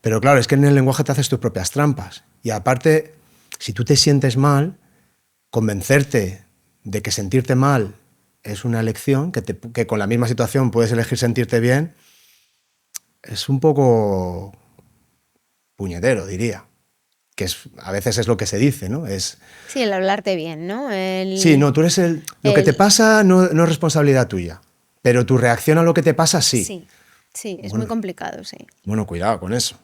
Pero claro, es que en el lenguaje te haces tus propias trampas. Y aparte, si tú te sientes mal, convencerte de que sentirte mal es una elección, que con la misma situación puedes elegir sentirte bien, es un poco puñetero, diría. Que a veces es lo que se dice, ¿no? Sí, el hablarte bien, ¿no? Sí, no, tú eres lo que te pasa no es responsabilidad tuya, pero tu reacción a lo que te pasa, sí. Sí, es muy complicado, sí. Bueno, cuidado con eso.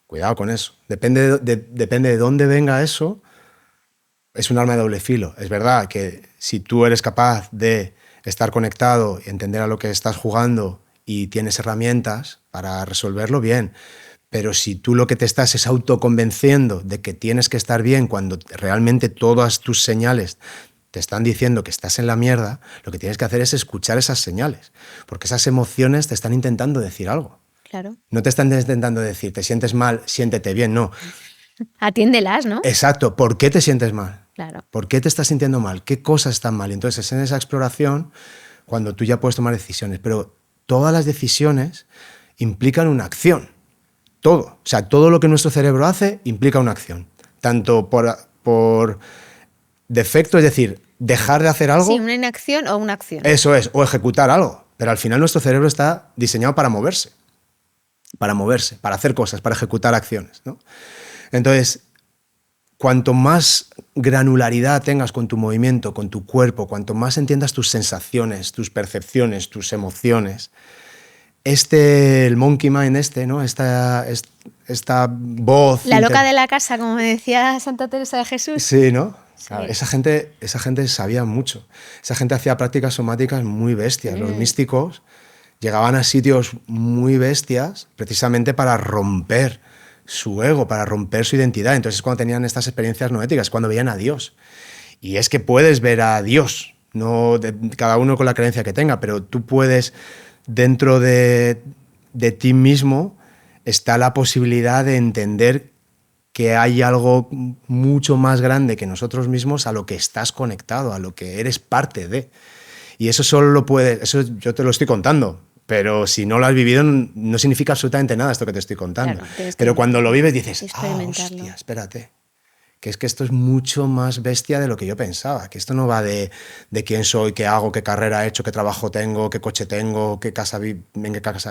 Cuidado con eso. Depende de dónde venga eso, es un arma de doble filo. Es verdad que si tú eres capaz de estar conectado y entender a lo que estás jugando y tienes herramientas para resolverlo, bien. Pero si tú lo que te estás es autoconvenciendo de que tienes que estar bien cuando realmente todas tus señales te están diciendo que estás en la mierda, lo que tienes que hacer es escuchar esas señales, porque esas emociones te están intentando decir algo. Claro. No te están intentando decir, te sientes mal, siéntete bien, no. Atiéndelas, ¿no? Exacto, ¿por qué te sientes mal? Claro. ¿Por qué te estás sintiendo mal? ¿Qué cosas están mal? Entonces es en esa exploración cuando tú ya puedes tomar decisiones, pero todas las decisiones implican una acción. Todo. O sea, todo lo que nuestro cerebro hace implica una acción. Tanto por defecto, es decir, dejar de hacer algo. Sí, una inacción o una acción. Eso es, o ejecutar algo. Pero al final nuestro cerebro está diseñado para moverse, para hacer cosas, para ejecutar acciones, ¿no? Entonces, cuanto más granularidad tengas con tu movimiento, con tu cuerpo, cuanto más entiendas tus sensaciones, tus percepciones, tus emociones, el monkey mind ¿no? Esta voz... La loca de la casa, como me decía Santa Teresa de Jesús. Sí, ¿no? Sí. Claro, esa gente sabía mucho. Esa gente hacía prácticas somáticas muy bestias. Los místicos llegaban a sitios muy bestias precisamente para romper su ego, para romper su identidad. Entonces es cuando tenían estas experiencias noéticas, cuando veían a Dios. Y es que puedes ver a Dios, no cada uno con la creencia que tenga, pero tú puedes, dentro de ti mismo, está la posibilidad de entender que hay algo mucho más grande que nosotros mismos a lo que estás conectado, a lo que eres parte de. Y eso solo lo puedes, eso yo te lo estoy contando, pero si no lo has vivido no significa absolutamente nada esto que te estoy contando. Claro, pero cuando lo vives dices, experimentarlo. hostia, espérate, que es que esto es mucho más bestia de lo que yo pensaba, que esto no va de quién soy, qué hago, qué carrera he hecho, qué trabajo tengo, qué coche tengo, en qué casa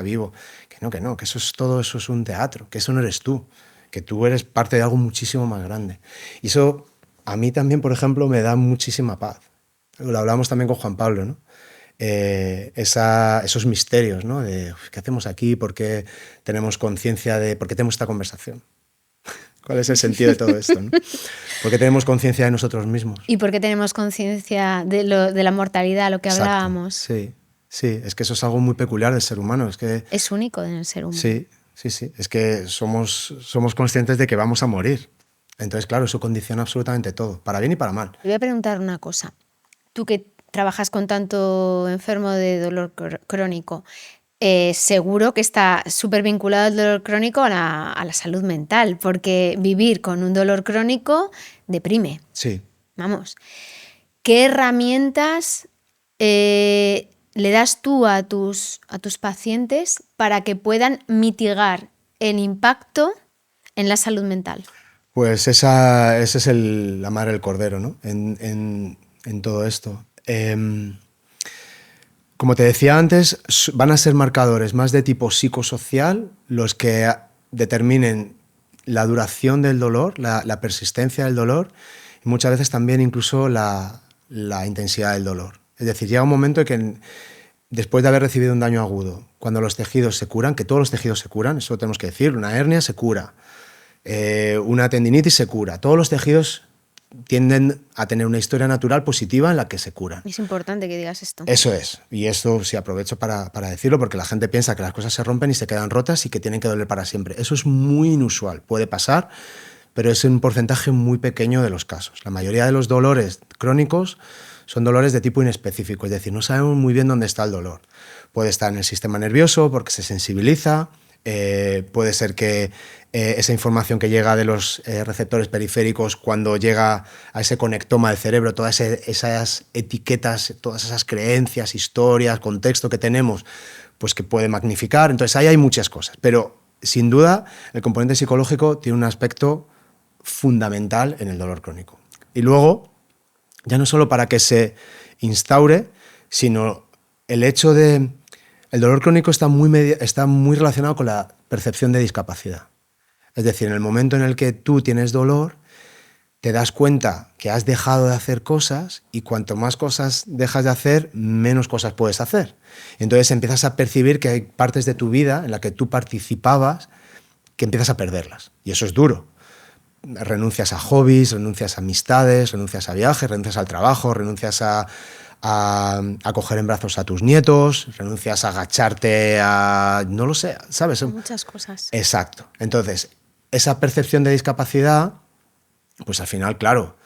vivo. Que no, que todo eso es un teatro, que eso no eres tú, que tú eres parte de algo muchísimo más grande. Y eso a mí también, por ejemplo, me da muchísima paz. Lo hablamos también con Juan Pablo, ¿no? Esos misterios, ¿no? De ¿qué hacemos aquí? ¿Por qué tenemos conciencia de por qué tenemos esta conversación? ¿Cuál es el sentido de todo esto, ¿no? ¿Por qué tenemos conciencia de nosotros mismos? Y por qué tenemos conciencia de la mortalidad, lo que Exacto. hablábamos. Sí, es que eso es algo muy peculiar del ser humano. Es único en el ser humano. Sí. Es que somos conscientes de que vamos a morir. Entonces, claro, eso condiciona absolutamente todo, para bien y para mal. Te voy a preguntar una cosa. Tú que trabajas con tanto enfermo de dolor crónico, seguro que está súper vinculado el dolor crónico a la salud mental, porque vivir con un dolor crónico deprime. Sí. Vamos. ¿Qué herramientas le das tú a tus pacientes para que puedan mitigar el impacto en la salud mental? Pues esa es la madre del cordero, ¿no? En todo esto. Como te decía antes, van a ser marcadores más de tipo psicosocial los que determinen la duración del dolor, la persistencia del dolor y muchas veces también incluso la intensidad del dolor. Es decir, llega un momento en que después de haber recibido un daño agudo, cuando los tejidos se curan, que todos los tejidos se curan, eso tenemos que decir, una hernia se cura, una tendinitis se cura, todos los tejidos tienden a tener una historia natural positiva en la que se curan. Es importante que digas esto. Eso es, y esto sí aprovecho para decirlo porque la gente piensa que las cosas se rompen y se quedan rotas y que tienen que doler para siempre. Eso es muy inusual, puede pasar, pero es un porcentaje muy pequeño de los casos. La mayoría de los dolores crónicos son dolores de tipo inespecífico, es decir, no sabemos muy bien dónde está el dolor. Puede estar en el sistema nervioso porque se sensibiliza, puede ser que esa información que llega de los receptores periféricos cuando llega a ese conectoma del cerebro, todas esas etiquetas, todas esas creencias, historias, contexto que tenemos, pues que puede magnificar. Entonces ahí hay muchas cosas, pero sin duda el componente psicológico tiene un aspecto fundamental en el dolor crónico. Y luego, ya no solo para que se instaure, sino el hecho de... El dolor crónico está muy relacionado con la percepción de discapacidad. Es decir, en el momento en el que tú tienes dolor, te das cuenta que has dejado de hacer cosas y cuanto más cosas dejas de hacer, menos cosas puedes hacer. Entonces empiezas a percibir que hay partes de tu vida en las que tú participabas que empiezas a perderlas. Y eso es duro. Renuncias a hobbies, renuncias a amistades, renuncias a viajes, renuncias al trabajo, renuncias a coger en brazos a tus nietos, renuncias a agacharte a... no lo sé, ¿sabes? Muchas cosas. Exacto. Entonces, esa percepción de discapacidad, pues al final, claro,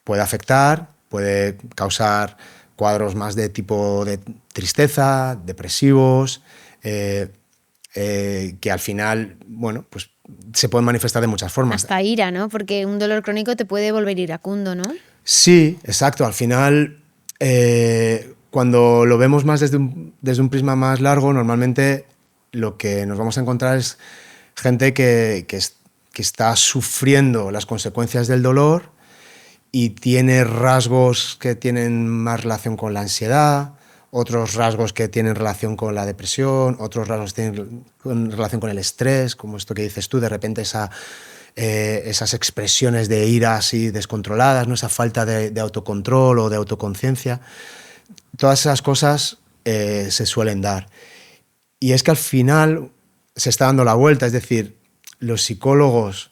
puede afectar, puede causar cuadros más de tipo de tristeza, depresivos, que al final, bueno, pues se pueden manifestar de muchas formas. Hasta ira, ¿no? Porque un dolor crónico te puede volver iracundo, ¿no? Sí, exacto. Al final... cuando lo vemos más desde un prisma más largo, normalmente lo que nos vamos a encontrar es gente que está sufriendo las consecuencias del dolor y tiene rasgos que tienen más relación con la ansiedad, otros rasgos que tienen relación con la depresión, otros rasgos que tienen relación con el estrés, como esto que dices tú, de repente esas expresiones de ira así descontroladas, ¿no? Esa falta de autocontrol o de autoconciencia. Todas esas cosas se suelen dar. Y es que al final se está dando la vuelta, es decir, los psicólogos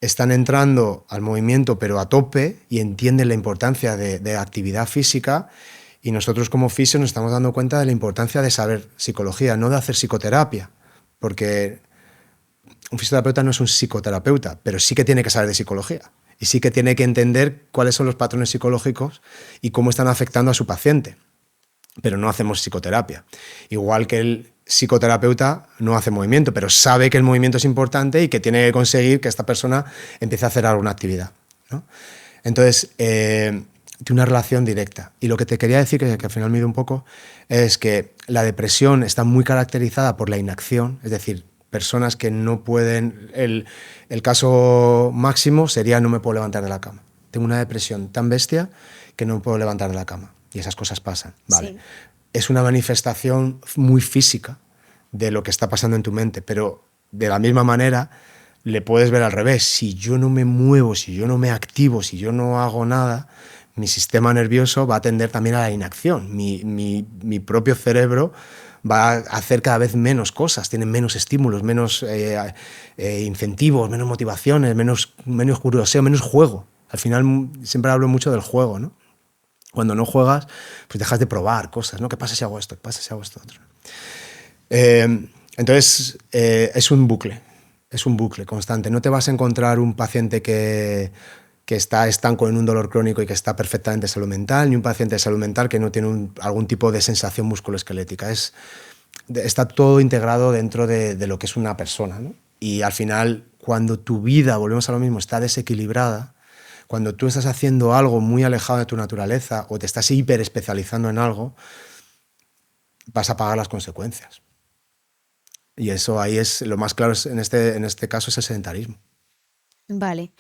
están entrando al movimiento pero a tope y entienden la importancia de actividad física y nosotros como fisios nos estamos dando cuenta de la importancia de saber psicología, no de hacer psicoterapia, porque un fisioterapeuta no es un psicoterapeuta, pero sí que tiene que saber de psicología y sí que tiene que entender cuáles son los patrones psicológicos y cómo están afectando a su paciente. Pero no hacemos psicoterapia. Igual que el psicoterapeuta no hace movimiento, pero sabe que el movimiento es importante y que tiene que conseguir que esta persona empiece a hacer alguna actividad, ¿no? Entonces, tiene una relación directa. Y lo que te quería decir, que al final me he ido un poco, es que la depresión está muy caracterizada por la inacción, es decir, personas que no pueden... El caso máximo sería no me puedo levantar de la cama. Tengo una depresión tan bestia que no me puedo levantar de la cama. Y esas cosas pasan, ¿vale? Sí. Es una manifestación muy física de lo que está pasando en tu mente, pero de la misma manera le puedes ver al revés. Si yo no me muevo, si yo no me activo, si yo no hago nada, mi sistema nervioso va a tender también a la inacción. Mi propio cerebro va a hacer cada vez menos cosas, tiene menos estímulos, menos incentivos, menos motivaciones, menos curiosidad, menos juego. Al final siempre hablo mucho del juego, ¿no? Cuando no juegas, pues dejas de probar cosas, ¿no? ¿Qué pasa si hago esto? ¿Qué pasa si hago esto otro? Entonces, es un bucle constante. No te vas a encontrar un paciente que está estanco en un dolor crónico y que está perfectamente de salud mental, ni un paciente de salud mental que no tiene algún tipo de sensación musculoesquelética. Está todo integrado dentro de lo que es una persona, ¿no? Y al final, cuando tu vida, volvemos a lo mismo, está desequilibrada, cuando tú estás haciendo algo muy alejado de tu naturaleza o te estás hiperespecializando en algo, vas a pagar las consecuencias. Y eso ahí es lo más claro, en este caso es el sedentarismo. Vale.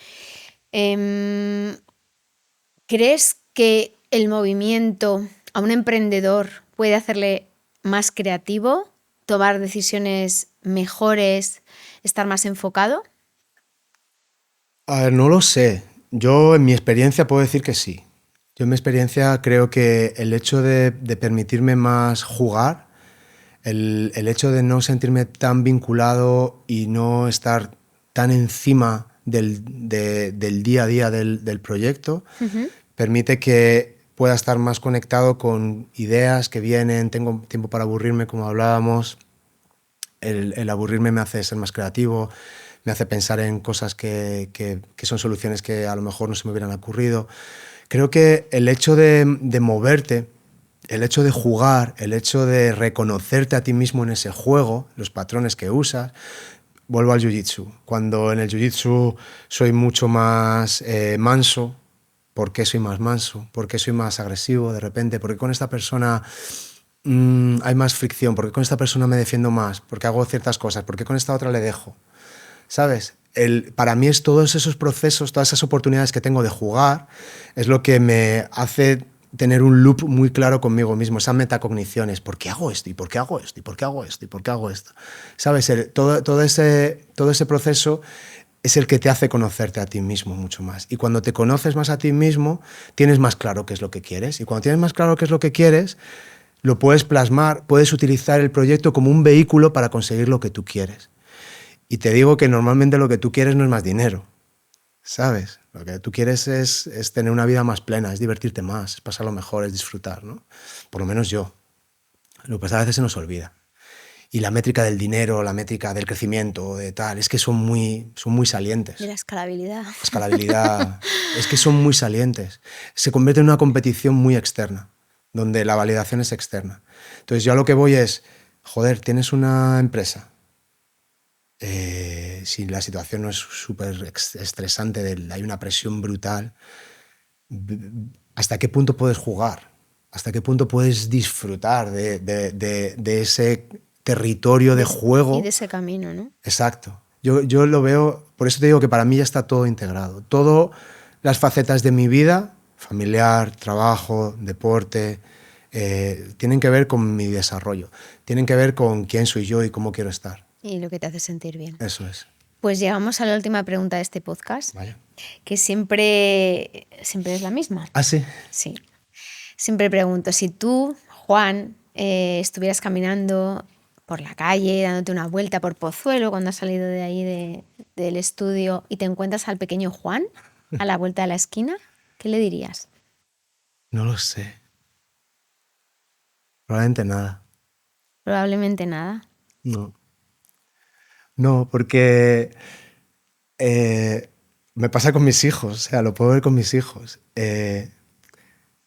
¿Crees que el movimiento a un emprendedor puede hacerle más creativo, tomar decisiones mejores, estar más enfocado? A ver, no lo sé. Yo, en mi experiencia, puedo decir que sí. Yo, en mi experiencia, creo que el hecho de permitirme más jugar, el hecho de no sentirme tan vinculado y no estar tan encima del día a día del proyecto, permite que pueda estar más conectado con ideas que vienen, tengo tiempo para aburrirme, como hablábamos. El aburrirme me hace ser más creativo, me hace pensar en cosas que son soluciones que a lo mejor no se me hubieran ocurrido. Creo que el hecho de moverte, el hecho de jugar, el hecho de reconocerte a ti mismo en ese juego, los patrones que usas. Vuelvo al jiu-jitsu. Cuando en el jiu-jitsu soy mucho más manso, ¿por qué soy más manso? ¿Por qué soy más agresivo de repente? ¿Por qué con esta persona hay más fricción? ¿Por qué con esta persona me defiendo más? ¿Por qué hago ciertas cosas? ¿Por qué con esta otra le dejo? ¿Sabes? Para mí es todos esos procesos, todas esas oportunidades que tengo de jugar, es lo que me hace tener un loop muy claro conmigo mismo, esas metacogniciones. ¿Por qué hago esto? ¿Y por qué hago esto? ¿Y por qué hago esto? ¿Y por qué hago esto? ¿Sabes? Todo ese proceso es el que te hace conocerte a ti mismo mucho más. Y cuando te conoces más a ti mismo, tienes más claro qué es lo que quieres. Y cuando tienes más claro qué es lo que quieres, lo puedes plasmar, puedes utilizar el proyecto como un vehículo para conseguir lo que tú quieres. Y te digo que normalmente lo que tú quieres no es más dinero, ¿sabes? Lo que tú quieres es tener una vida más plena, es divertirte más, es pasarlo mejor, es disfrutar, ¿no? Por lo menos yo. Lo que pasa, a veces se nos olvida. Y la métrica del dinero, la métrica del crecimiento, de tal, es que son muy salientes. De la escalabilidad. Escalabilidad, es que son muy salientes. Se convierte en una competición muy externa, donde la validación es externa. Entonces yo a lo que voy es, joder, tienes una empresa. Si la situación no es súper estresante, hay una presión brutal, ¿hasta qué punto puedes jugar? ¿Hasta qué punto puedes disfrutar de ese territorio de juego? Y de ese camino, ¿no? Exacto. Yo lo veo, por eso te digo que para mí ya está todo integrado. Todas las facetas de mi vida, familiar, trabajo, deporte, tienen que ver con mi desarrollo, tienen que ver con quién soy yo y cómo quiero estar. Y lo que te hace sentir bien. Eso es. Pues llegamos a la última pregunta de este podcast. Vaya. Que siempre es la misma. ¿Ah, sí? Sí. Siempre pregunto, si tú, Juan, estuvieras caminando por la calle, dándote una vuelta por Pozuelo cuando has salido de ahí del estudio y te encuentras al pequeño Juan a la vuelta de la esquina, ¿qué le dirías? No lo sé. Probablemente nada. Probablemente nada. No. No, porque me pasa con mis hijos, o sea, lo puedo ver con mis hijos.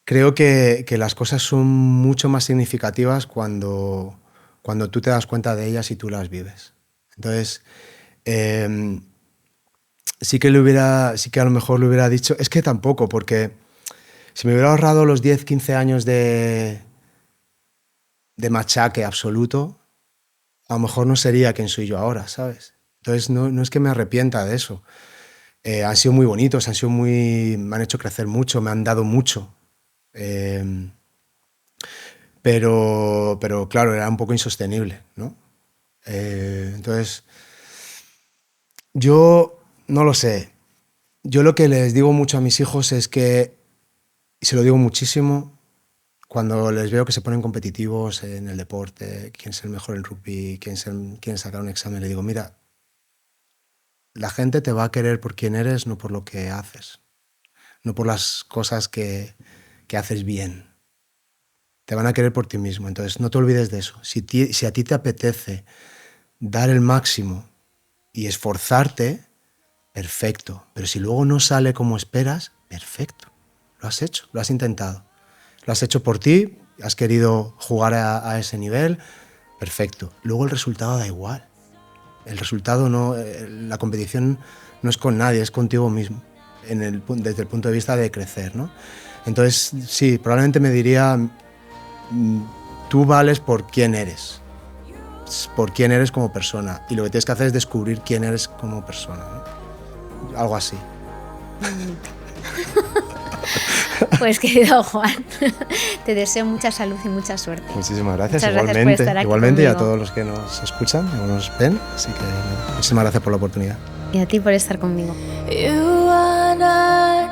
Creo que las cosas son mucho más significativas cuando tú te das cuenta de ellas y tú las vives. Entonces, sí que a lo mejor le hubiera dicho, es que tampoco, porque si me hubiera ahorrado los 10, 15 años de machaque absoluto, a lo mejor no sería quien soy yo ahora, ¿sabes? Entonces no es que me arrepienta de eso. Han sido muy bonitos, me han hecho crecer mucho, me han dado mucho. Pero claro, era un poco insostenible, ¿no? Entonces, yo no lo sé. Yo lo que les digo mucho a mis hijos es que, y se lo digo muchísimo, cuando les veo que se ponen competitivos en el deporte, quién es el mejor en rugby, quién sacar un examen, le digo, mira, la gente te va a querer por quién eres, no por lo que haces, no por las cosas que haces bien. Te van a querer por ti mismo, entonces no te olvides de eso. Si a ti te apetece dar el máximo y esforzarte, perfecto. Pero si luego no sale como esperas, perfecto. Lo has hecho, lo has intentado. Lo has hecho por ti, has querido jugar a ese nivel, perfecto. Luego el resultado da igual. El resultado no, la competición no es con nadie, es contigo mismo, desde el punto de vista de crecer, ¿no? Entonces, sí, probablemente me diría, tú vales por quién eres como persona, y lo que tienes que hacer es descubrir quién eres como persona, ¿no? Algo así. Pues querido Juan, te deseo mucha salud y mucha suerte. Muchísimas gracias. Muchas gracias por estar aquí igualmente, y a conmigo. todos los que nos escuchan o nos ven, así que muchísimas gracias por la oportunidad. Y a ti por estar conmigo. You are not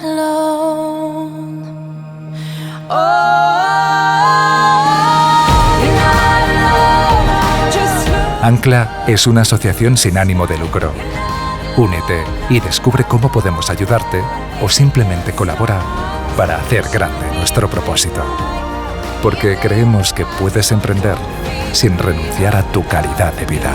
alone. You're not alone. Just look. Ancla es una asociación sin ánimo de lucro. Únete y descubre cómo podemos ayudarte o simplemente colabora para hacer grande nuestro propósito. Porque creemos que puedes emprender sin renunciar a tu calidad de vida.